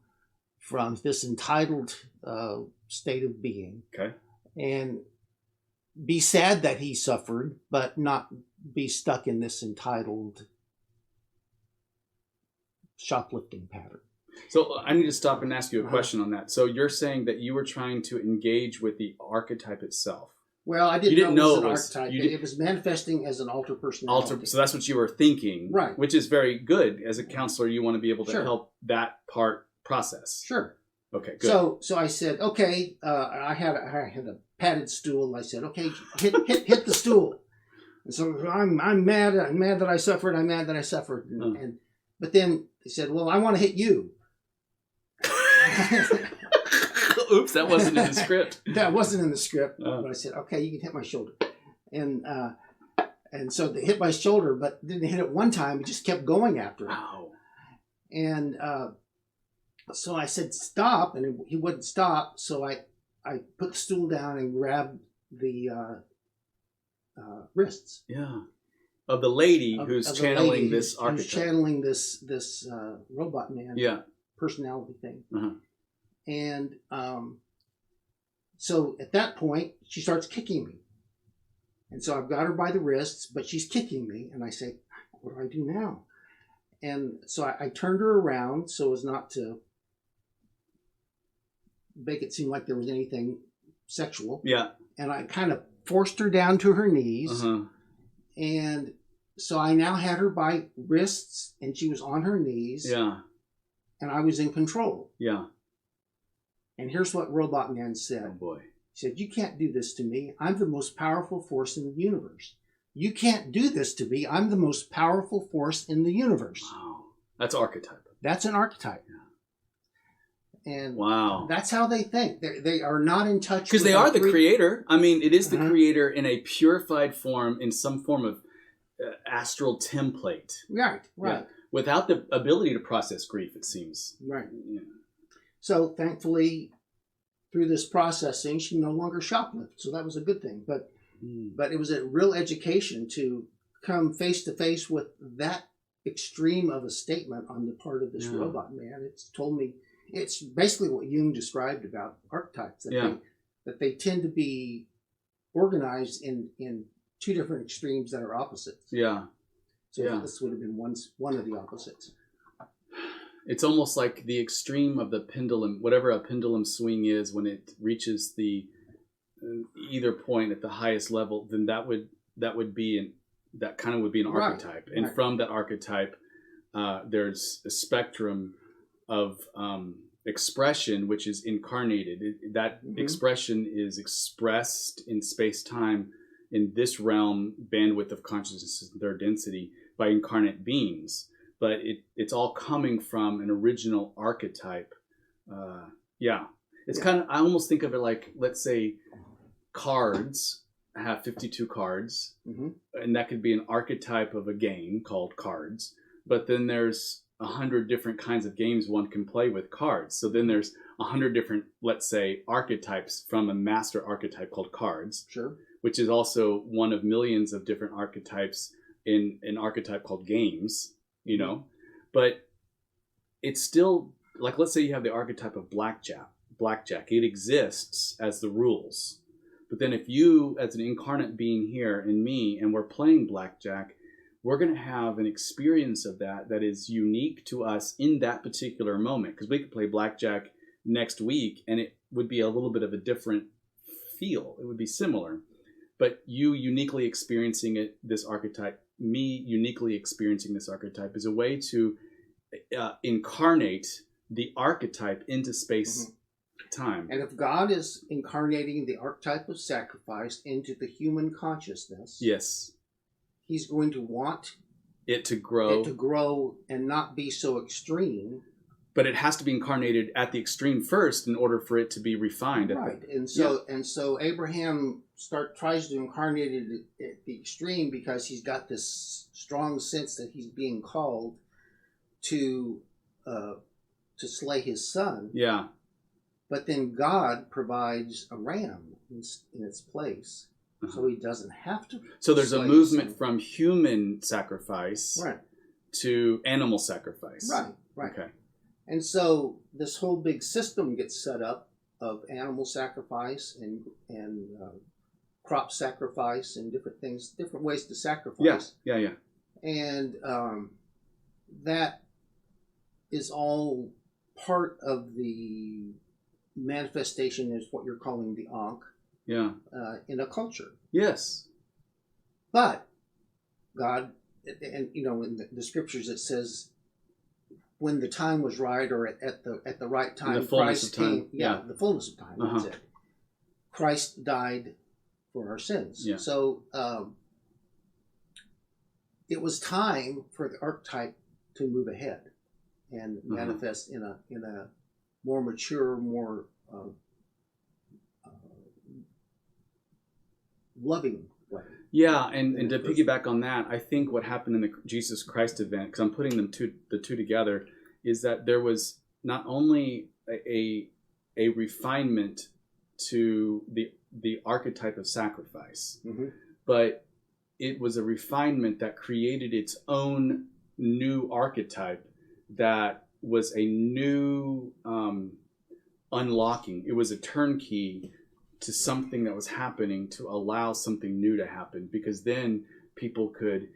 this entitled state of being, okay, and be sad that he suffered, but not be stuck in this entitled shoplifting pattern. So I need to stop and ask you a question on that. So you're saying that you were trying to engage with the archetype itself. Well, I didn't know it was an archetype. It was manifesting as an alter personality. So that's what you were thinking, right? Which is very good. As a counselor, you want to be able to help that part process. Sure. Okay. Good. So I said, okay. I had a padded stool. I said, okay, hit the stool. And so I'm mad. I'm mad that I suffered. I'm mad that I suffered. But then they said, well, I want to hit you. Oops, that wasn't in the script. That wasn't in the script. But I said, okay, you can hit my shoulder. And so they hit my shoulder, but didn't hit it one time. It just kept going after it. Wow. And so I said, stop. And he wouldn't stop. So I put the stool down and grabbed the wrists. Yeah. Of the lady who's channeling this archetype. Who's channeling this robot man personality thing. Uh-huh. And so at that point, she starts kicking me. And so I've got her by the wrists, but she's kicking me. And I say, what do I do now? And so I turned her around so as not to make it seem like there was anything sexual. Yeah. And I kind of forced her down to her knees. Uh-huh. And so I now had her by wrists, and she was on her knees. Yeah. And I was in control. Yeah. And here's what Robot Man said. Oh, boy. He said, you can't do this to me. I'm the most powerful force in the universe. You can't do this to me. I'm the most powerful force in the universe. Wow. That's archetype. That's an archetype. Yeah. And wow. That's how they think. They are not in touch with... Because they are the creator. I mean, it is the creator in a purified form, in some form of astral template. Right. Yeah. Without the ability to process grief, it seems. Right. Yeah. So thankfully, through this processing, she no longer shoplifted. So that was a good thing. But it was a real education to come face to face with that extreme of a statement on the part of this robot man. It's told me, it's basically what Jung described about archetypes, that they tend to be organized in two different extremes that are opposites. Yeah. So this would have been one of the opposites. It's almost like the extreme of the pendulum, whatever a pendulum swing is, when it reaches the either point at the highest level, then that would be an archetype. And from that archetype, there's a spectrum of expression which is incarnated. That expression is expressed in space-time in this realm, bandwidth of consciousness and third density, by incarnate beings. But it's all coming from an original archetype. It's kind of, I almost think of it like, let's say cards have 52 cards, and that could be an archetype of a game called cards. But then there's 100 different kinds of games one can play with cards. So then there's 100 different, let's say, archetypes from a master archetype called cards. Sure. Which is also one of millions of different archetypes in an archetype called games. You know, but it's still like, let's say you have the archetype of blackjack. It exists as the rules. But then if you, as an incarnate being here, and me, and we're playing blackjack, we're going to have an experience of that is unique to us in that particular moment. Because we could play blackjack next week, and it would be a little bit of a different feel. It would be similar. but you uniquely experiencing this archetype, me uniquely experiencing this archetype, is a way to incarnate the archetype into space time. And if God is incarnating the archetype of sacrifice into the human consciousness, yes, he's going to want it to grow and not be so extreme. But it has to be incarnated at the extreme first in order for it to be refined. Right. And so Abraham tries to incarnate it at the extreme because he's got this strong sense that he's being called to slay his son. Yeah. But then God provides a ram in its place, so he doesn't have to. So there's a movement from human sacrifice to animal sacrifice. Right. Okay. And so this whole big system gets set up of animal sacrifice and crop sacrifice and different things, different ways to sacrifice. Yeah. And that is all part of the manifestation, is what you're calling the Ankh. Yeah. In a culture. Yes. But God, and in the scriptures it says, when the time was right, or at the right time, Christ came. Yeah, the fullness of time. That's it. Christ died for our sins. Yeah. So it was time for the archetype to move ahead and manifest in a more mature, more loving way. Yeah, and to piggyback on that, I think what happened in the Jesus Christ event, because I'm putting the two together, is that there was not only a refinement to the archetype of sacrifice, but it was a refinement that created its own new archetype that was a new unlocking. It was a turnkey to something that was happening to allow something new to happen, because then people could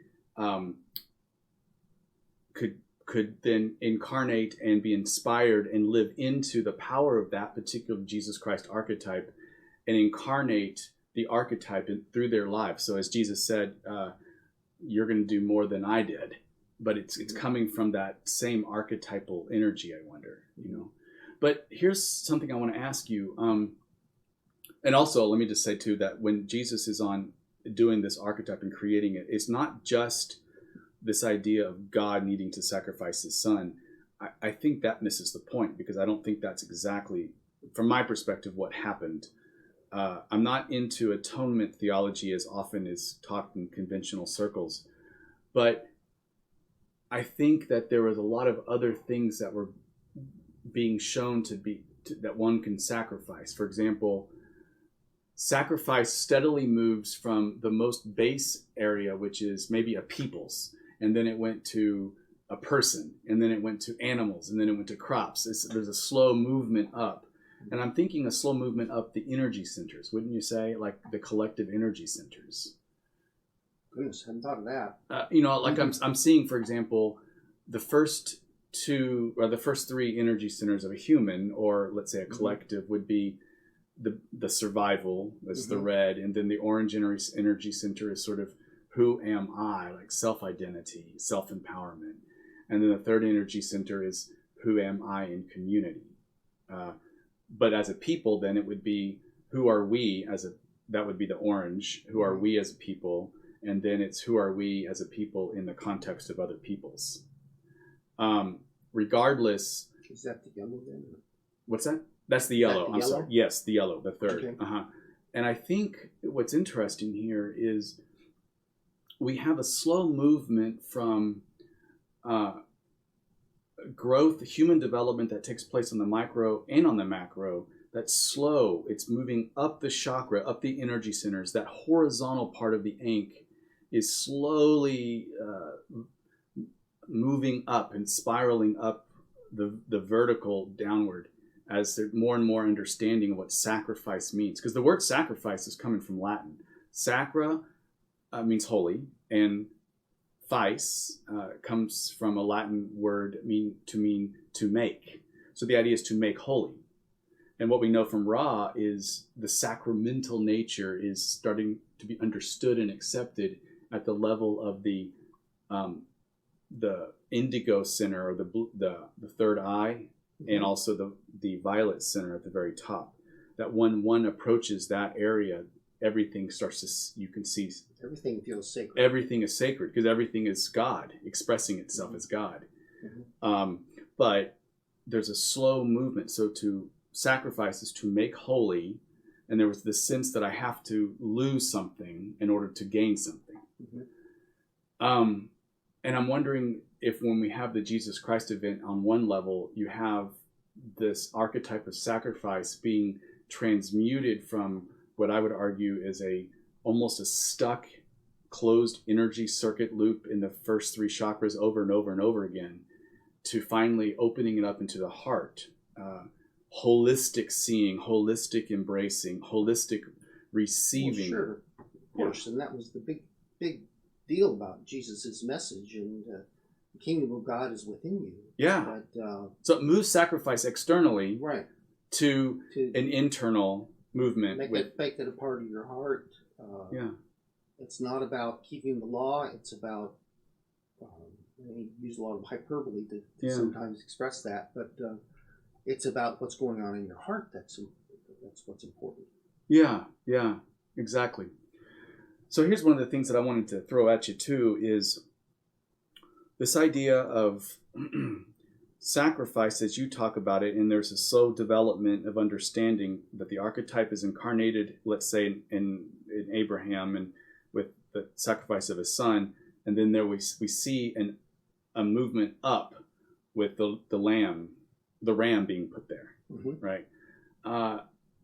then incarnate and be inspired and live into the power of that particular Jesus Christ archetype and incarnate the archetype through their lives. So as Jesus said, you're going to do more than I did, but it's coming from that same archetypal energy, I wonder, But here's something I want to ask you. And also, let me just say, too, that when Jesus is on doing this archetype and creating it, it's not just this idea of God needing to sacrifice his son. I think that misses the point, because I don't think that's exactly, from my perspective, what happened. I'm not into atonement theology as often is taught in conventional circles, but I think that there was a lot of other things that were being shown that one can sacrifice. For example, sacrifice steadily moves from the most base area, which is maybe a people's, and then it went to a person, and then it went to animals, and then it went to crops. There's a slow movement up. And I'm thinking a slow movement up the energy centers, wouldn't you say? Like the collective energy centers. Goodness, I hadn't thought of that. I'm seeing, for example, the first two, or the first three energy centers of a human, or let's say a collective, would be the survival, that's the red, and then the orange energy center is sort of who am I, like self-identity, self-empowerment. And then the third energy center is who am I in community. But as a people, then it would be who are we that would be the orange, who are we as a people, and then it's who are we as a people in the context of other peoples. Regardless. Is that the yellow then? What's that? That's the yellow. I'm sorry. Yes, the yellow, the third. Okay. And I think what's interesting here is we have a slow movement from growth, human development that takes place on the micro and on the macro. That's slow. It's moving up the chakra, up the energy centers. That horizontal part of the Ankh is slowly moving up and spiraling up the vertical downward as there's more and more understanding of what sacrifice means. Because the word sacrifice is coming from Latin. Sacra means holy, and fice comes from a Latin word to mean to make. So the idea is to make holy. And what we know from Ra is the sacramental nature is starting to be understood and accepted at the level of the indigo center, or the third eye, and also the violet center at the very top. That when one approaches that area, everything starts to, you can see everything feels sacred. Everything is sacred because everything is God expressing itself as God. But there's a slow movement. So to sacrifice is to make holy, and there was this sense that I have to lose something in order to gain something. And I'm wondering if when we have the Jesus Christ event on one level, you have this archetype of sacrifice being transmuted from what I would argue is almost a stuck, closed energy circuit loop in the first three chakras over and over and over again, to finally opening it up into the heart. Holistic seeing, holistic embracing, holistic receiving. Well, sure, of course. And that was the big deal about Jesus's message. And the kingdom of God is within you. Yeah. But, so it moves sacrifice externally, right, to an internal movement. Make it a part of your heart. It's not about keeping the law. It's about, we use a lot of hyperbole to sometimes express that, but it's about what's going on in your heart. That's what's important. Yeah, exactly. So here's one of the things that I wanted to throw at you too, is this idea of sacrifice as you talk about it, and there's a slow development of understanding that the archetype is incarnated, let's say in Abraham, and with the sacrifice of his son, and then there we see a movement up with the ram being put there, right?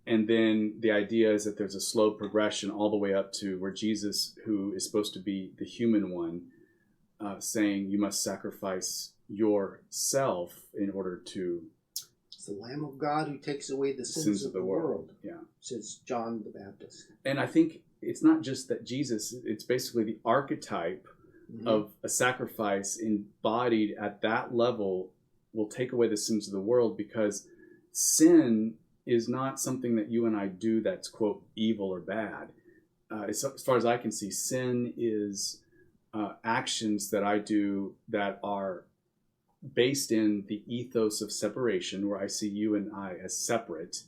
And then the idea is that there's a slow progression all the way up to where Jesus, who is supposed to be the human one, saying you must sacrifice yourself in order to... It's the Lamb of God who takes away the sins of the world. Yeah, says John the Baptist. And I think it's not just that Jesus, it's basically the archetype of a sacrifice embodied at that level will take away the sins of the world, because sin is not something that you and I do that's, quote, evil or bad. As far as I can see, sin is actions that I do that are based in the ethos of separation, where I see you and I as separate,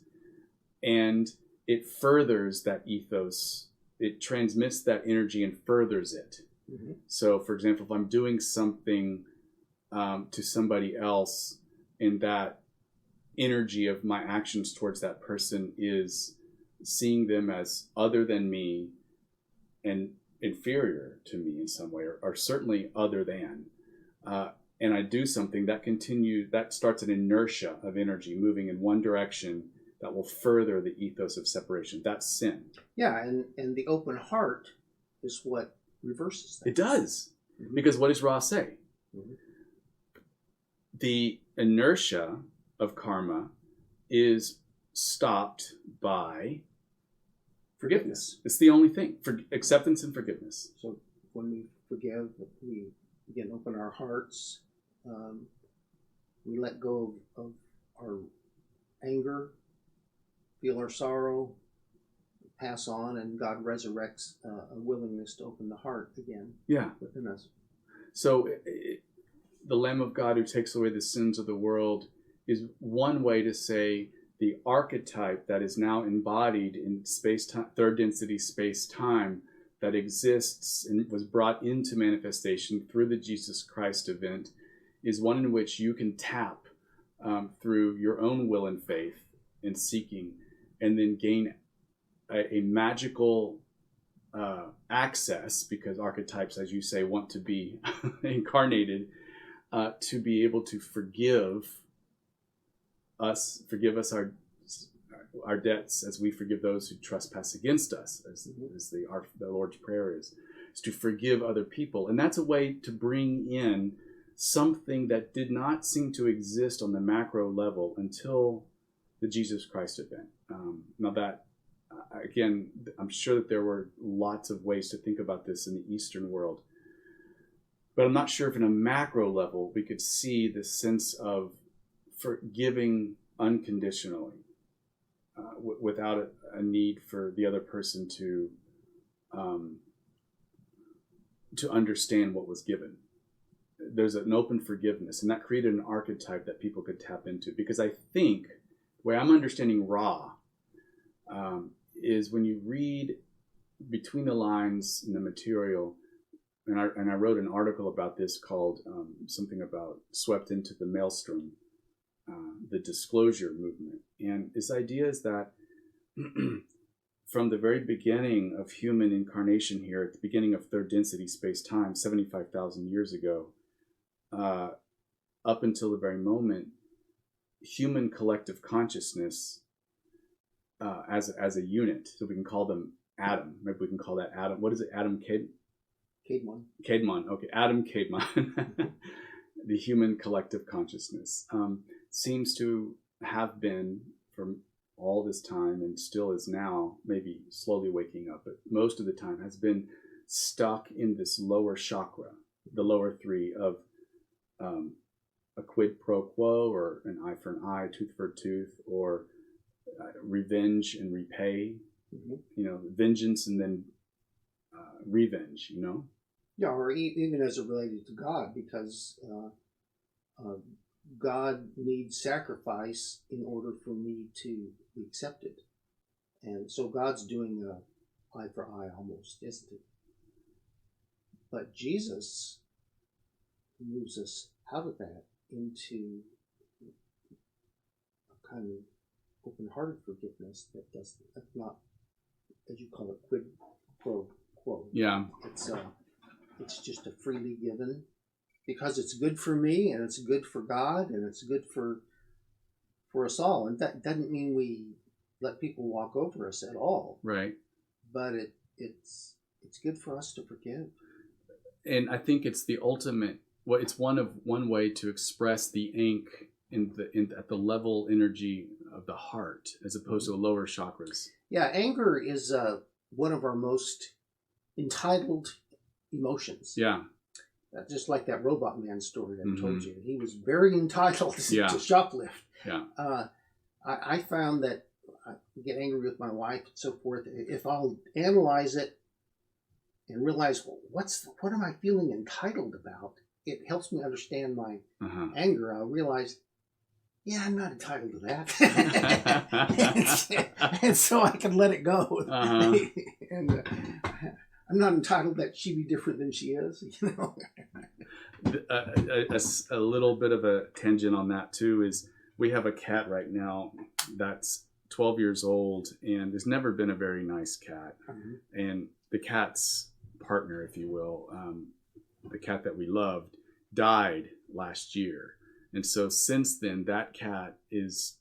and it furthers that ethos. It transmits that energy and furthers it. So, for example, if I'm doing something to somebody else, and that energy of my actions towards that person is seeing them as other than me and inferior to me in some way, or certainly other than, and I do something that starts an inertia of energy moving in one direction that will further the ethos of separation. That's sin. Yeah, and the open heart is what reverses that. It does. Because what does Ra say? The inertia of karma is stopped by forgiveness. It's the only thing. Acceptance and forgiveness. So when we forgive, we again open our hearts. We let go of our anger, feel our sorrow, pass on, and God resurrects a willingness to open the heart again within us. So the Lamb of God who takes away the sins of the world is one way to say the archetype that is now embodied in space-time, third-density space-time, that exists and was brought into manifestation through the Jesus Christ event, is one in which you can tap through your own will and faith and seeking, and then gain a magical access, because archetypes, as you say, want to be incarnated, to be able to forgive us our debts as we forgive those who trespass against us, as the Lord's Prayer is to forgive other people. And that's a way to bring in something that did not seem to exist on the macro level until the Jesus Christ event. Now that, again, I'm sure that there were lots of ways to think about this in the Eastern world, but I'm not sure if in a macro level we could see the sense of forgiving unconditionally. without a need for the other person to understand what was given. There's an open forgiveness, and that created an archetype that people could tap into. Because I think the way I'm understanding Ra is when you read between the lines in the material, and I wrote an article about this called something about swept into the maelstrom, the disclosure movement. And this idea is that from the very beginning of human incarnation here, at the beginning of 3rd-Density space-time, 75,000 years ago, up until the very moment, human collective consciousness as a unit, so we can call them Adam. Maybe we can call that Adam. What is it? Adam Caedmon. Caedmon. Okay, Adam Caedmon. The human collective consciousness seems to have been for all this time, and still is now, maybe slowly waking up, but most of the time has been stuck in this lower chakra, the lower three of a quid pro quo, or an eye for an eye, tooth for a tooth, or revenge and repay, vengeance and then revenge, Yeah, or even as it related to God, because God needs sacrifice in order for me to be accepted. And so God's doing eye for eye almost, isn't it? But Jesus moves us out of that into a kind of open-hearted forgiveness that's not, as you call it, quid pro quo. Yeah. It's just a freely given, because it's good for me, and it's good for God, and it's good for us all. And that doesn't mean we let people walk over us at all. Right. But it's good for us to forgive. And I think it's the ultimate. Well, it's one way to express the Ankh at the level energy of the heart, as opposed to lower chakras. Yeah, anger is one of our most entitled emotions. Yeah. Just like that robot man story I told you. He was very entitled to shoplift. Yeah. I found that I get angry with my wife and so forth. If I'll analyze it and realize, well, what am I feeling entitled about? It helps me understand my anger. I'll realize, yeah, I'm not entitled to that. and so I can let it go. And I'm not entitled that she be different than she is. A little bit of a tangent on that too is we have a cat right now that's 12 years old and has never been a very nice cat. And the cat's partner, if you will, the cat that we loved, died last year. And so since then, that cat is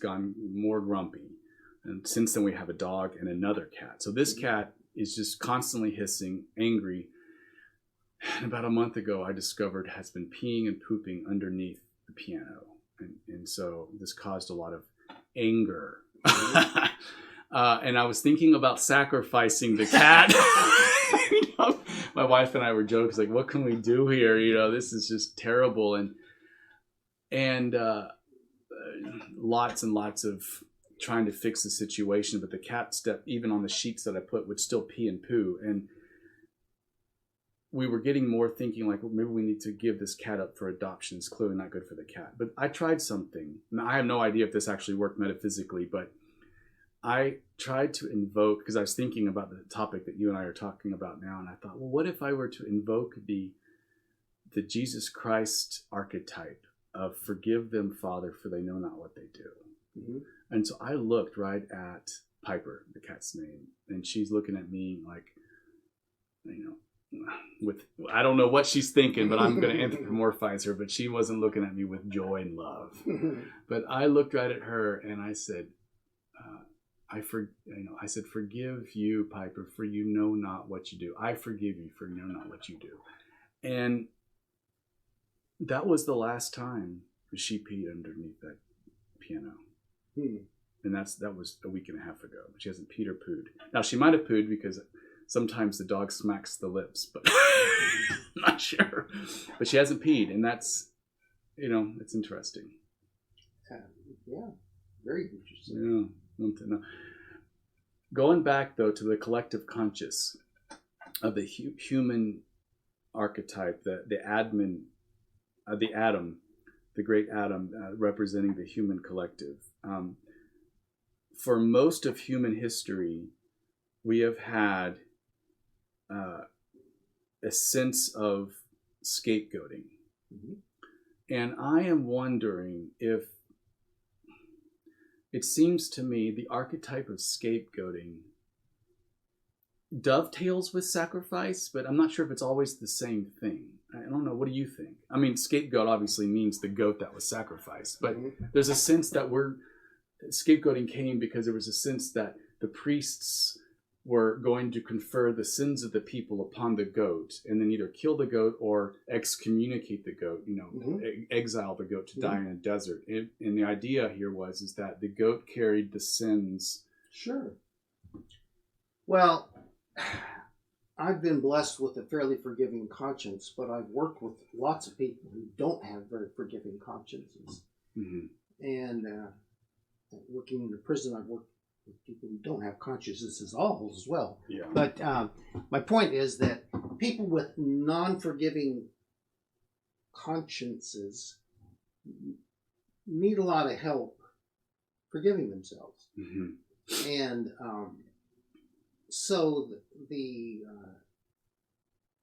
gone more grumpy. And since then, we have a dog and another cat. So this cat is just constantly hissing, angry. And about a month ago, I discovered has been peeing and pooping underneath the piano. And so this caused a lot of anger. And I was thinking about sacrificing the cat. My wife and I were joking, like, what can we do here? This is just terrible. And lots and lots of trying to fix the situation, but the cat even on the sheets that I put, would still pee and poo. And we were getting more thinking like, well, maybe we need to give this cat up for adoption. It's clearly not good for the cat. But I tried something. Now, I have no idea if this actually worked metaphysically, but I tried to invoke, because I was thinking about the topic that you and I are talking about now, and I thought, well, what if I were to invoke the Jesus Christ archetype of forgive them, Father, for they know not what they do. And so I looked right at Piper, the cat's name, and she's looking at me like, with, I don't know what she's thinking, but I'm going to anthropomorphize her, but she wasn't looking at me with joy and love. But I looked right at her and I said, I said, forgive you, Piper, for you know not what you do. I forgive you for you know not what you do. And that was the last time she peed underneath that piano. And that was a week and a half ago. She hasn't peed or pooed. Now, she might have pooed because sometimes the dog smacks the lips, but I'm not sure. But she hasn't peed, and that's, it's interesting. Yeah, very interesting. Going back, though, to the collective conscious of the human archetype, the atom, the great atom, representing the human collective. For most of human history, we have had a sense of scapegoating. Mm-hmm. And I am wondering if, it seems to me, the archetype of scapegoating dovetails with sacrifice, but I'm not sure if it's always the same thing. I don't know. What do you think? I mean, scapegoat obviously means the goat that was sacrificed, but there's a sense that scapegoating came because there was a sense that the priests were going to confer the sins of the people upon the goat and then either kill the goat or excommunicate the goat, exile the goat to die in a desert. And the idea here is that the goat carried the sins. Sure. Well, I've been blessed with a fairly forgiving conscience, but I've worked with lots of people who don't have very forgiving consciences. Mm-hmm. And working in a prison, I've worked with people who don't have consciences as well. Yeah. But my point is that people with non-forgiving consciences need a lot of help forgiving themselves. Mm-hmm. And so the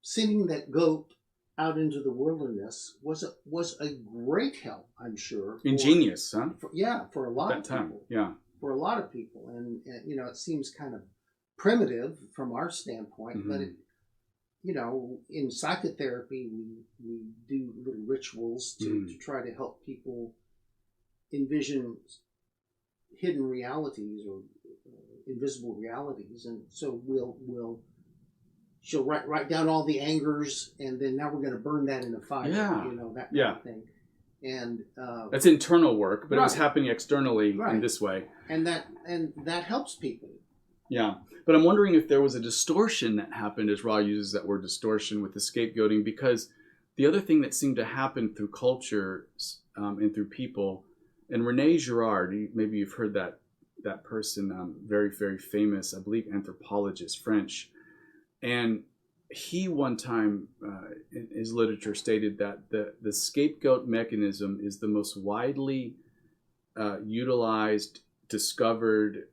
sending that goat out into the wilderness was a great help, I'm sure. Ingenious, huh? For a lot of people. Yeah. For a lot of people, and it seems kind of primitive from our standpoint, mm-hmm. but in psychotherapy we do little rituals to try to help people envision hidden realities or invisible realities, and so she'll write down all the angers, and then now we're going to burn that in a fire, that kind of thing. And that's internal work, but it was happening externally in this way, and that helps people. Yeah, but I'm wondering if there was a distortion that happened, as Ra uses that word distortion, with the scapegoating, because the other thing that seemed to happen through culture and through people, and Rene Girard, maybe you've heard that person, very, very famous, I believe, anthropologist, French, and he one time in his literature stated that the scapegoat mechanism is the most widely utilized, discovered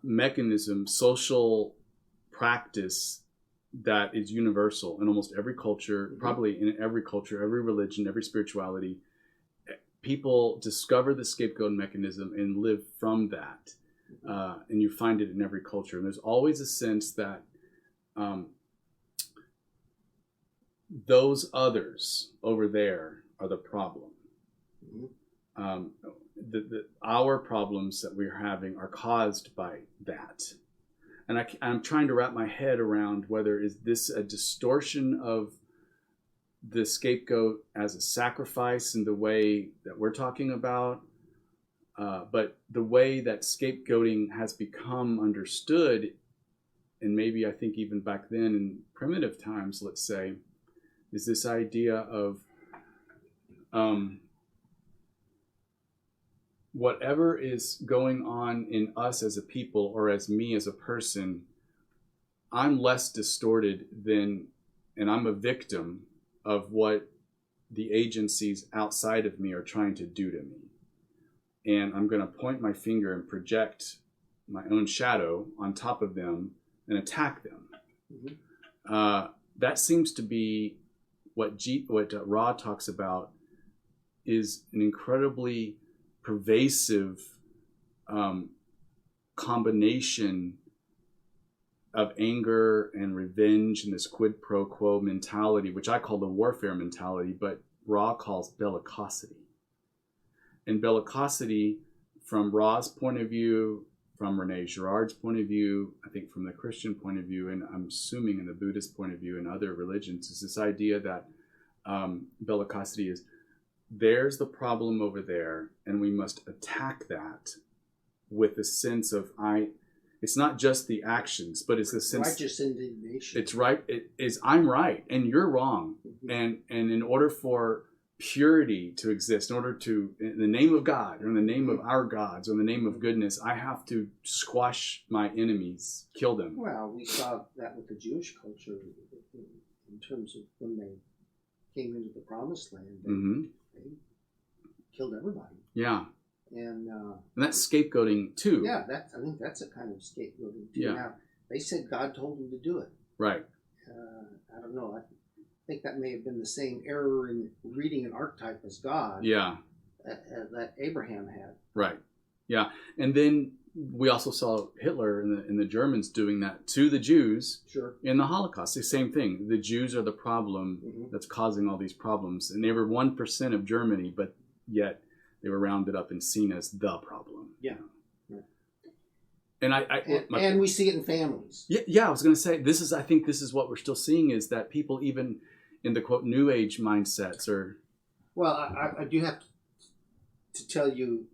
mechanism, social practice that is universal in almost every culture, mm-hmm. probably in every culture, every religion, every spirituality. People discover the scapegoat mechanism and live from that. And you find it in every culture. And there's always a sense that those others over there are the problem. Mm-hmm. Our problems that we're having are caused by that. And I'm trying to wrap my head around whether is this a distortion of the scapegoat as a sacrifice in the way that we're talking about, but the way that scapegoating has become understood, and maybe I think even back then in primitive times, let's say, is this idea of whatever is going on in us as a people or as me as a person, I'm less distorted than, and I'm a victim of what the agencies outside of me are trying to do to me. And I'm going to point my finger and project my own shadow on top of them and attack them. Mm-hmm. That seems to be what Ra talks about is an incredibly pervasive combination of anger and revenge and this quid pro quo mentality, which I call the warfare mentality, but Ra calls bellicosity. And bellicosity, from Ra's point of view, from Rene Girard's point of view, I think from the Christian point of view, and I'm assuming in the Buddhist point of view and other religions, is this idea that bellicosity is, there's the problem over there, and we must attack that with a sense of it's not just the actions, but it's the sense righteous indignation. It's right. It is I'm right and you're wrong, mm-hmm. and in order for purity to exist, in order to, in the name of God, or in the name of our gods, or in the name of goodness, I have to squash my enemies, kill them. Well, we saw that with the Jewish culture in terms of when they came into the Promised Land. They killed everybody. Yeah. And that's scapegoating too. Yeah, I think that's a kind of scapegoating too. Yeah. Now, they said God told them to do it. Right. I don't know. I think that may have been the same error in reading an archetype as God. Yeah. That Abraham had. Right. Yeah. And then we also saw Hitler and the Germans doing that to the Jews. Sure. In the Holocaust. The same thing. The Jews are the problem that's causing all these problems. And they were 1% of Germany, but yet they were rounded up and seen as the problem. Yeah. And and we see it in families. Yeah, I was going to say, I think this is what we're still seeing, is that people, even in the quote New Age mindsets, are. Well, I do have to tell you,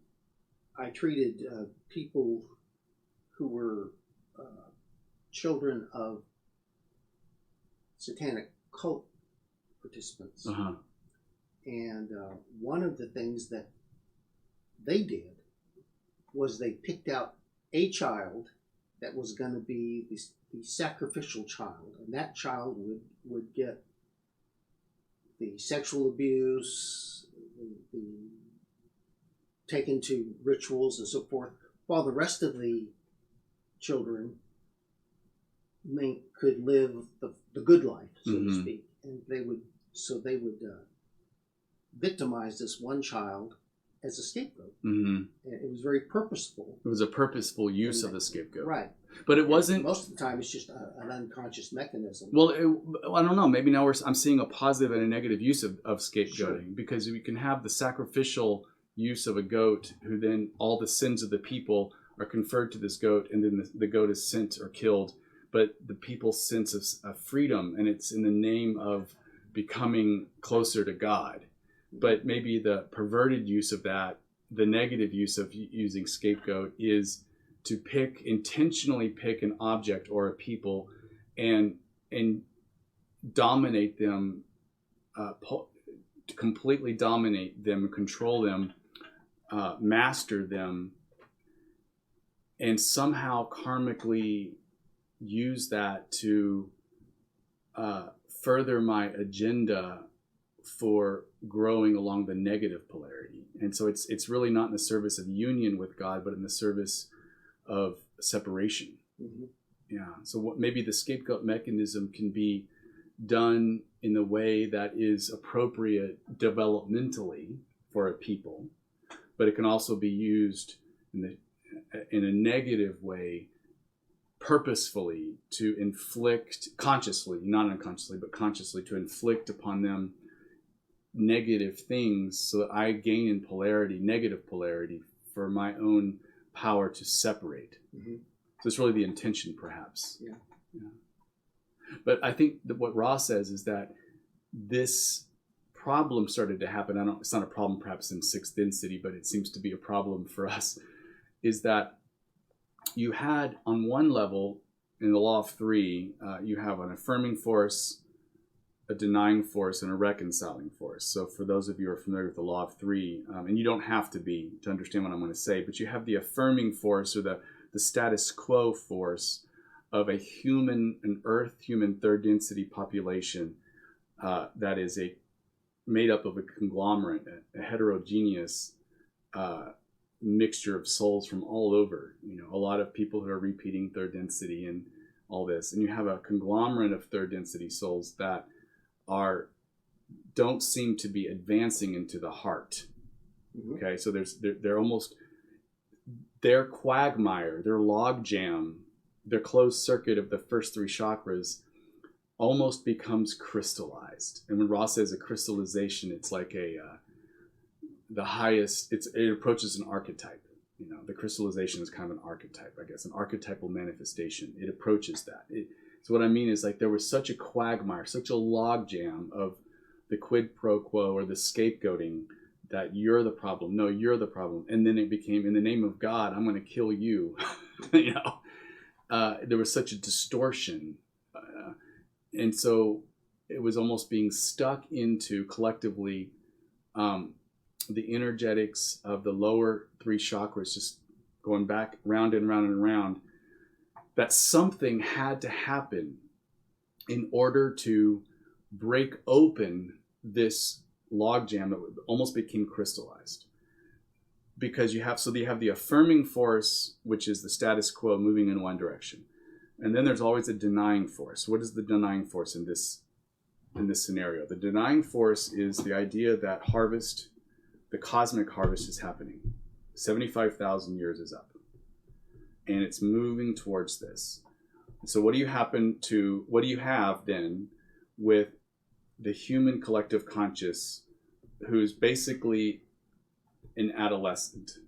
I treated people who were children of satanic cult participants. And one of the things that they did was they picked out a child that was going to be the sacrificial child, and that child would get the sexual abuse, the taken to rituals and so forth, while the rest of the children could live the good life, so to speak. And they would victimize this one child as a scapegoat. And it was very purposeful. It was a purposeful use of the scapegoat. Right. But it wasn't. Most of the time, it's just an unconscious mechanism. Well, I don't know. Maybe now I'm seeing a positive and a negative use of scapegoating. Sure. Because we can have the sacrificial use of a goat, who then all the sins of the people are conferred to this goat, and then the goat is sent or killed. But the people's sense of freedom, and it's in the name of becoming closer to God. But maybe the perverted use of that, the negative use of using scapegoat, is to intentionally pick an object or a people and dominate them, to completely dominate them, control them, master them, and somehow karmically use that to further my agenda for growing along the negative polarity. And so it's really not in the service of union with God, but in the service of separation. Yeah. So maybe the scapegoat mechanism can be done in the way that is appropriate developmentally for a people, but it can also be used in a negative way, purposefully, to inflict, consciously, not unconsciously, but consciously, to inflict upon them negative things, so that I gain in polarity, negative polarity, for my own power to separate. So it's really the intention, perhaps. Yeah. But I think that what Ra says is that this problem started to happen. It's not a problem perhaps in 6th density, but it seems to be a problem for us, is that you had, on one level, in the law of 3, you have an affirming force, a denying force, and a reconciling force. So for those of you who are familiar with the law of 3, and you don't have to be to understand what I'm going to say, but you have the affirming force, or the status quo force of an Earth human 3rd density population that is made up of a conglomerate, a heterogeneous mixture of souls from all over. A lot of people who are repeating 3rd density and all this. And you have a conglomerate of 3rd density souls that don't seem to be advancing into the heart. Okay, so they're almost, their quagmire, their logjam, their closed circuit of the first 3 chakras almost becomes crystallized. And when Ra says a crystallization, it's like the highest, it approaches an archetype. The crystallization is kind of an archetype, I guess, an archetypal manifestation. It approaches that. So what I mean is, like, there was such a quagmire, such a logjam of the quid pro quo, or the scapegoating, that you're the problem. No, you're the problem. And then it became, in the name of God, I'm going to kill you. There was such a distortion. And so it was almost being stuck into, collectively, the energetics of the lower three chakras just going back round and round and round, that something had to happen in order to break open this logjam that almost became crystallized. Because you have the affirming force, which is the status quo moving in one direction. And then there's always a denying force. What is the denying force in this scenario? The denying force is the idea that the cosmic harvest is happening. 75,000 years is up. And it's moving towards this. So what do you have then with the human collective conscious, who's basically an adolescent,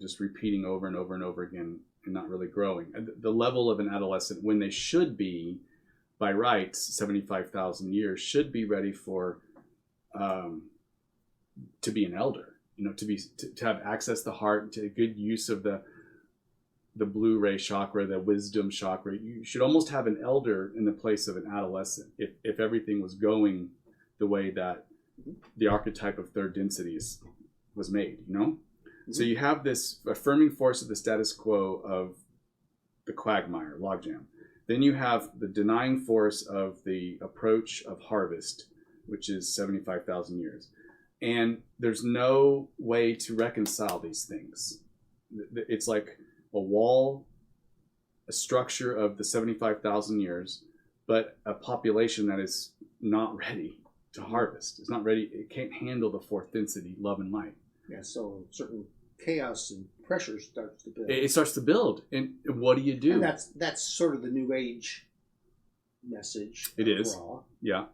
just repeating over and over and over again and not really growing? The level of an adolescent, when they should be, by rights, 75,000 years, should be ready for to be an elder, to have access to the heart, to good use of the blue ray chakra, the wisdom chakra. You should almost have an elder in the place of an adolescent if everything was going the way that the archetype of 3rd density was made, Mm-hmm. So you have this affirming force of the status quo of the quagmire, logjam. Then you have the denying force of the approach of harvest, which is 75,000 years. And there's no way to reconcile these things. It's like a wall, a structure of the 75,000 years, but a population that is not ready to harvest. It's not ready. It can't handle the 4th density, love and light. Yeah, so certain chaos and pressure starts to build. It starts to build. And what do you do? And that's sort of the New Age message. It is. Raw. Yeah.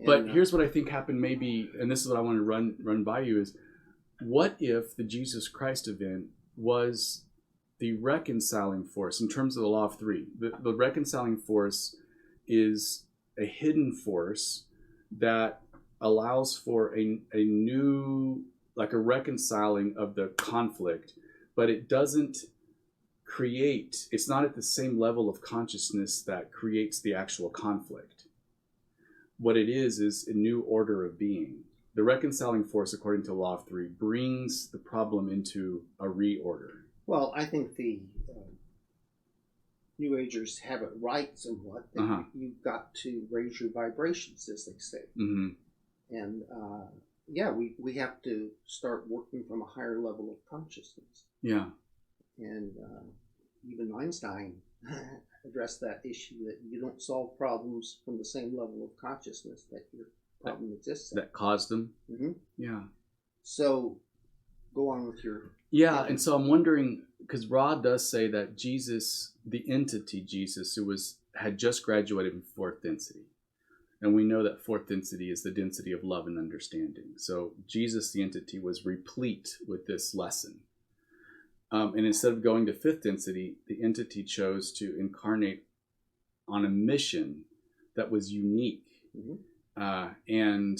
But here's what I think happened maybe, and this is what I want to run by you, is what if the Jesus Christ event was the reconciling force in terms of the law of three? The reconciling force is a hidden force that allows for a new, like a reconciling of the conflict, but it doesn't create, it's not at the same level of consciousness that creates the actual conflict. What it is a new order of being. The reconciling force, according to law of three, brings the problem into a reorder. Well, I think the New Agers have it right somewhat. You've got to raise your vibrations, as they say. Mm-hmm. And we have to start working from a higher level of consciousness. Yeah. And even Einstein addressed that issue, that you don't solve problems from the same level of consciousness that your problem exists at. That caused them. Mm-hmm. Yeah. So go on with your... Yeah, and so I'm wondering, because Ra does say that Jesus, the entity Jesus, who had just graduated from 4th density. And we know that 4th density is the density of love and understanding. So Jesus, the entity, was replete with this lesson. And instead of going to 5th density, the entity chose to incarnate on a mission that was unique. Mm-hmm. And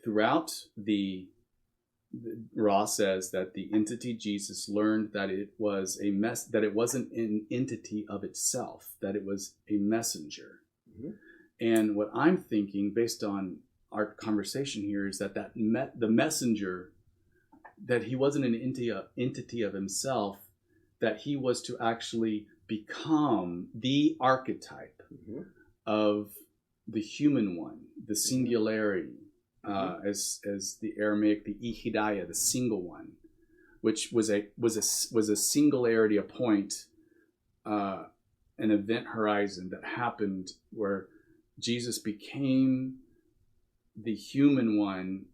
throughout Ra says that the entity Jesus learned that it was that it wasn't an entity of itself, that it was a messenger. Mm-hmm. And what I'm thinking, based on our conversation here, is that the messenger, that he wasn't an entity of himself, that he was to actually become the archetype mm-hmm. of the human one, the singularity, mm-hmm. as the Aramaic, the ihidaya, the single one, which was a singularity, a point, an event horizon that happened where Jesus became the human one,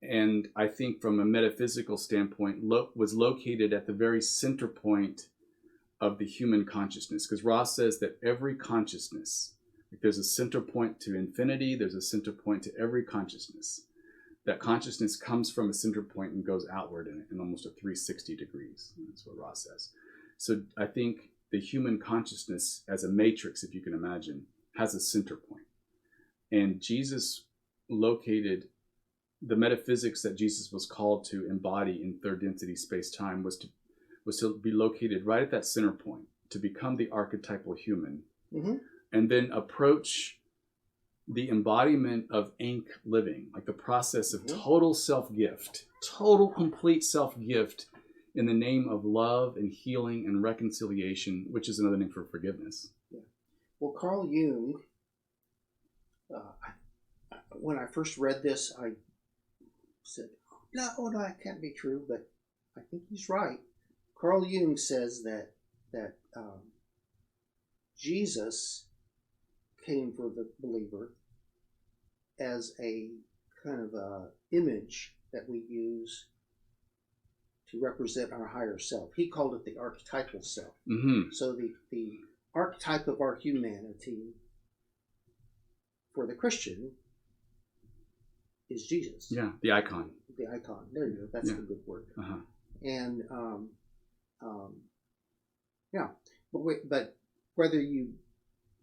and I think from a metaphysical standpoint was located at the very center point of the human consciousness. Because Ross says that every consciousness, like there's a center point to infinity, there's a center point to every consciousness. That consciousness comes from a center point and goes outward in almost a 360 degrees. That's what Ross says. So I think the human consciousness as a matrix, if you can imagine, has a center point. And Jesus located the metaphysics that Jesus was called to embody in 3rd density space-time was to be located right at that center point, to become the archetypal human, mm-hmm. and then approach the embodiment of Ankh living, like the process of Mm-hmm. total self-gift, total complete self-gift in the name of love and healing and reconciliation, which is another name for forgiveness. Yeah. Well, Carl Jung, when I first read this, I said, no, that can't be true, but I think he's right. Carl Jung says that Jesus came for the believer as a kind of a image that we use to represent our higher self. He called it the archetypal self. Mm-hmm. So the archetype of our humanity for the Christian is Jesus. Yeah, the icon. The icon. There you go. That's Yeah. the good word. Uh-huh. And but whether you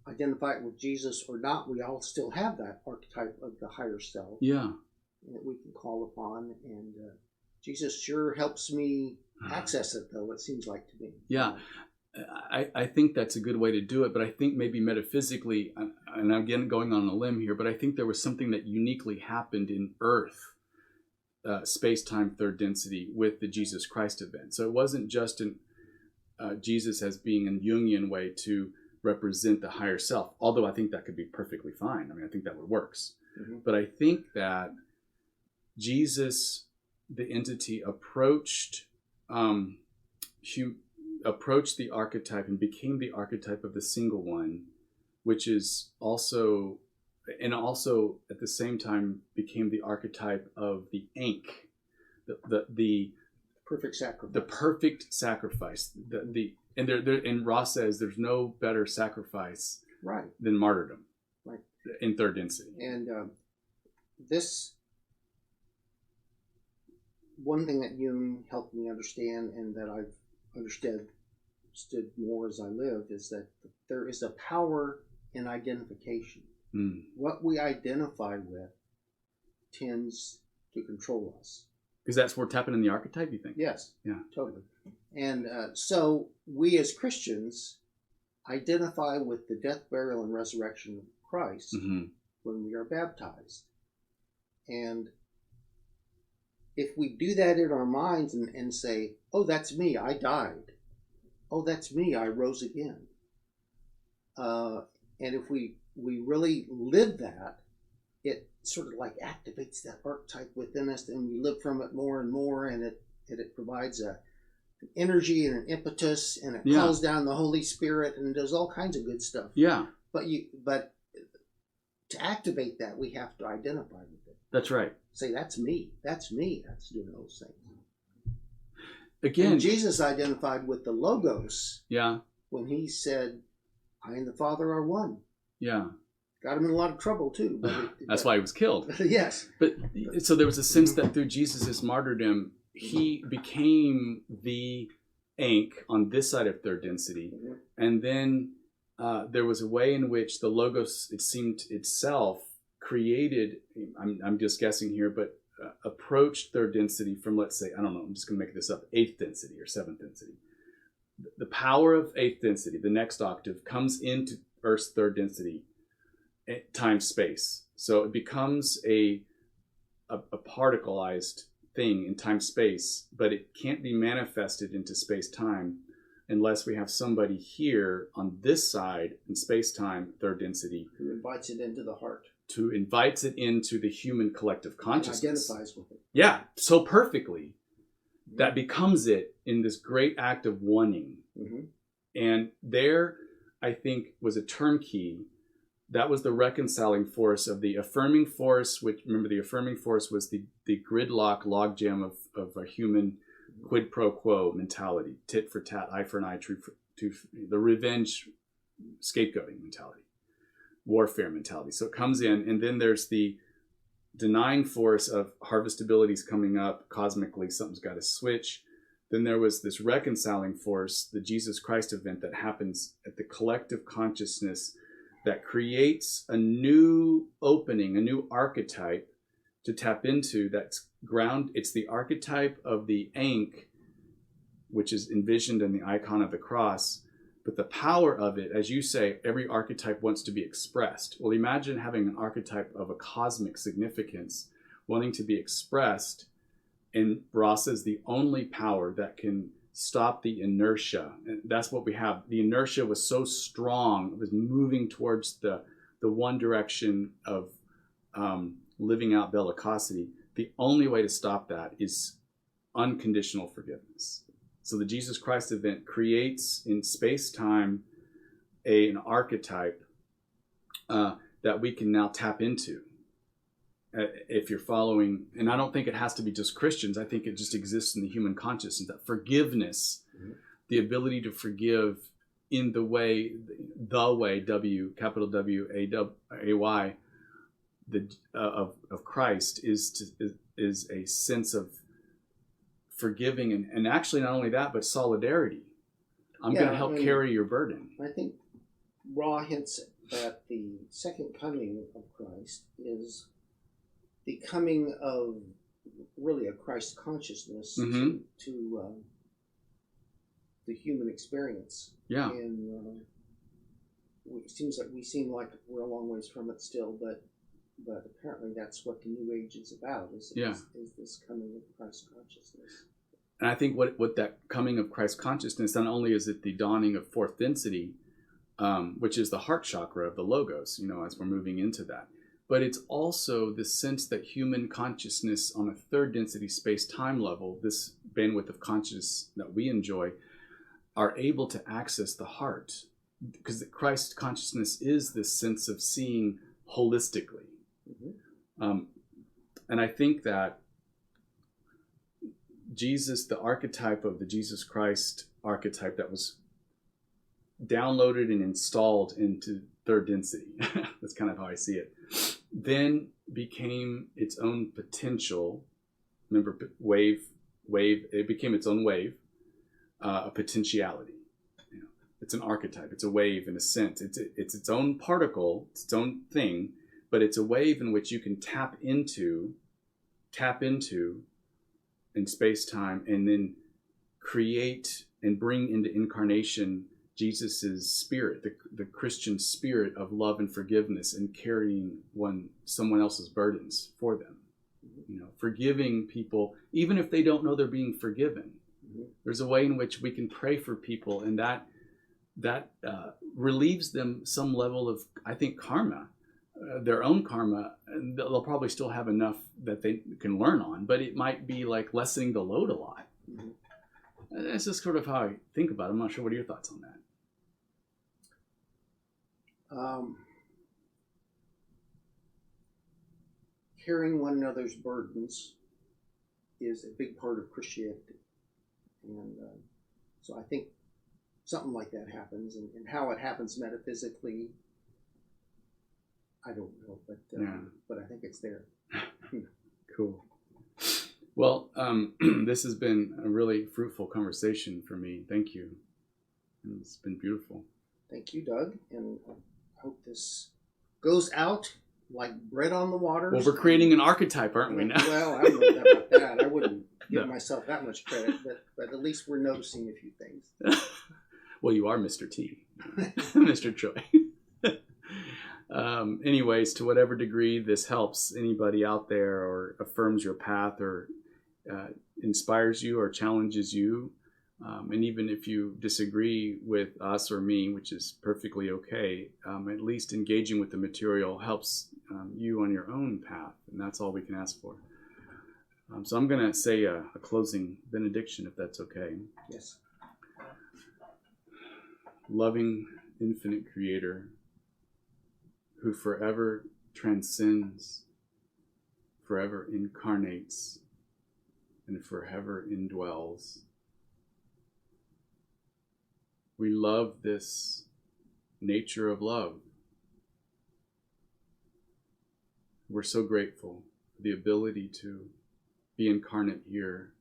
identify it with Jesus or not, we all still have that archetype of the higher self Yeah. that we can call upon. And Jesus sure helps me access it, though, it seems like to me. Yeah. I think that's a good way to do it, but I think maybe metaphysically, and again going on a limb here, but I think there was something that uniquely happened in Earth, space-time third density, with the Jesus Christ event. So it wasn't just Jesus as being a Jungian way to represent the higher self, although I think that could be perfectly fine. I mean, I think that works. Mm-hmm. But I think that Jesus, the entity, approached the archetype and became the archetype of the single one, which is also at the same time became the archetype of the Ankh, the Perfect sacrifice. the perfect sacrifice. And Ross says there's no better sacrifice Right. than martyrdom. Right. In third density. And this, one thing that Jung helped me understand, and that I've understood more as I lived, is that there is a power in identification. Mm. What we identify with tends to control us. Because that's where tapping in the archetype, you think? Yes. Yeah. Totally. And so we as Christians identify with the death, burial, and resurrection of Christ Mm-hmm. when we are baptized. And if we do that in our minds and say, oh, that's me, I died. Oh, that's me, I rose again. And if we really live that, it sort of like activates that archetype within us, and we live from it more and more, and it provides an energy and an impetus, and it calls down the Holy Spirit and does all kinds of good stuff. Yeah. But to activate that, we have to identify with it. That's right. Say, that's me. That's me. That's doing those things. Again, And Jesus identified with the Logos yeah, when he said, I and the Father are one. yeah. Got him in a lot of trouble, too. That's why he was killed. Yes. But so there was a sense that through Jesus' martyrdom, he became the Ankh on this side of third density. Mm-hmm. And then there was a way in which the Logos, it seemed itself, created, I'm just guessing here, but approached third density from, let's say, I don't know, I'm just going to make this up, 8th density or 7th density. The power of 8th density, the next octave, comes into Earth's third density, time space. So it becomes a particleized thing in time space, but it can't be manifested into space time unless we have somebody here on this side in space time, third density, Who invites it into the heart. who invites it into the human collective consciousness. And identifies with it. Yeah, so perfectly. That becomes it in this great act of oneing. Mm-hmm. And there, I think, was a turnkey. That was the reconciling force of the affirming force, which, remember, the affirming force was the gridlock logjam of a human quid pro quo mentality, tit for tat, eye for an eye, the revenge scapegoating mentality, warfare mentality. So it comes in, and then there's the denying force of harvestability's coming up cosmically, something's got to switch. Then there was this reconciling force, the Jesus Christ event that happens at the collective consciousness that creates a new opening, a new archetype to tap into. That's ground. It's the archetype of the Ankh, which is envisioned in the icon of the cross, But the power of it, as you say, every archetype wants to be expressed. Well, imagine having an archetype of a cosmic significance wanting to be expressed. And Ra says the only power that can stop the inertia, and that's what we have. The inertia was so strong, it was moving towards the one direction of living out bellicosity. The only way to stop that is unconditional forgiveness. So the Jesus Christ event creates in space-time an archetype that we can now tap into. If you're following, and I don't think it has to be just Christians, I think it just exists in the human consciousness, that forgiveness, the ability to forgive in the way, W, capital W-A-Y, of Christ is a sense of forgiving, and actually not only that, but solidarity. I'm going to help carry your burden. I think Ra hints that the second coming of Christ is the coming of really a Christ consciousness to the human experience. Yeah. And it seems like we seem like we're a long ways from it still, but apparently that's what the New Age is about, is this coming of Christ consciousness. And I think what that coming of Christ consciousness, not only is it the dawning of 4th density, which is the heart chakra of the logos, as we're moving into that, but it's also the sense that human consciousness on a 3rd density space-time level, this bandwidth of consciousness that we enjoy, are able to access the heart. Because Christ consciousness is this sense of seeing holistically. And I think that Jesus, the archetype of the Jesus Christ archetype that was downloaded and installed into 3rd density, that's kind of how I see it, then became its own potential. Remember, wave, it became its own wave, a potentiality. It's an archetype, it's a wave in a sense. It's its own particle, its own thing, but it's a wave in which you can tap into in space-time, and then create and bring into incarnation Jesus's spirit, the Christian spirit of love and forgiveness, and carrying someone else's burdens for them. Forgiving people, even if they don't know they're being forgiven. There's a way in which we can pray for people, and that relieves them some level of, I think, karma, their own karma, and they'll probably still have enough that they can learn on, but it might be like lessening the load a lot. That's just sort of how I think about it. I'm not sure. What are your thoughts on that? Carrying one another's burdens is a big part of Christianity. And so I think something like that happens, and how it happens metaphysically, I don't know, but I think it's there. Cool. Well, this has been a really fruitful conversation for me. Thank you. It's been beautiful. Thank you, Doug, and I hope this goes out like bread on the water. Well, we're creating an archetype, aren't we now? Well, I don't know about that. I wouldn't give myself that much credit, but at least we're noticing a few things. Well, you are Mr. T, Mr. Troy. Anyways, to whatever degree this helps anybody out there, or affirms your path, or inspires you or challenges you, and even if you disagree with us or me, which is perfectly okay, at least engaging with the material helps you on your own path, and that's all we can ask for. So I'm going to say a closing benediction, if that's okay. Yes. Loving, infinite Creator, who forever transcends, forever incarnates, and forever indwells. We love this nature of love. We're so grateful for the ability to be incarnate here,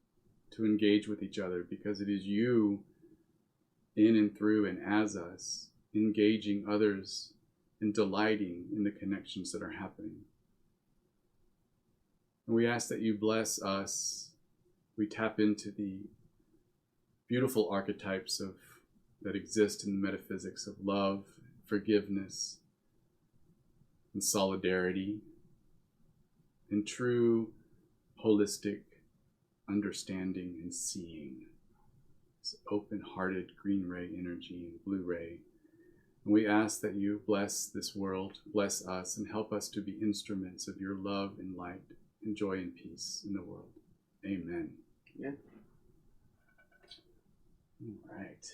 to engage with each other, because it is you in and through and as us, engaging others and delighting in the connections that are happening. And we ask that you bless us. We tap into the beautiful archetypes of that exist in the metaphysics of love, forgiveness, and solidarity, and true holistic understanding and seeing. This open-hearted green ray energy and blue ray. And we ask that you bless this world, bless us, and help us to be instruments of your love and light and joy and peace in the world. Amen. Yeah. All right.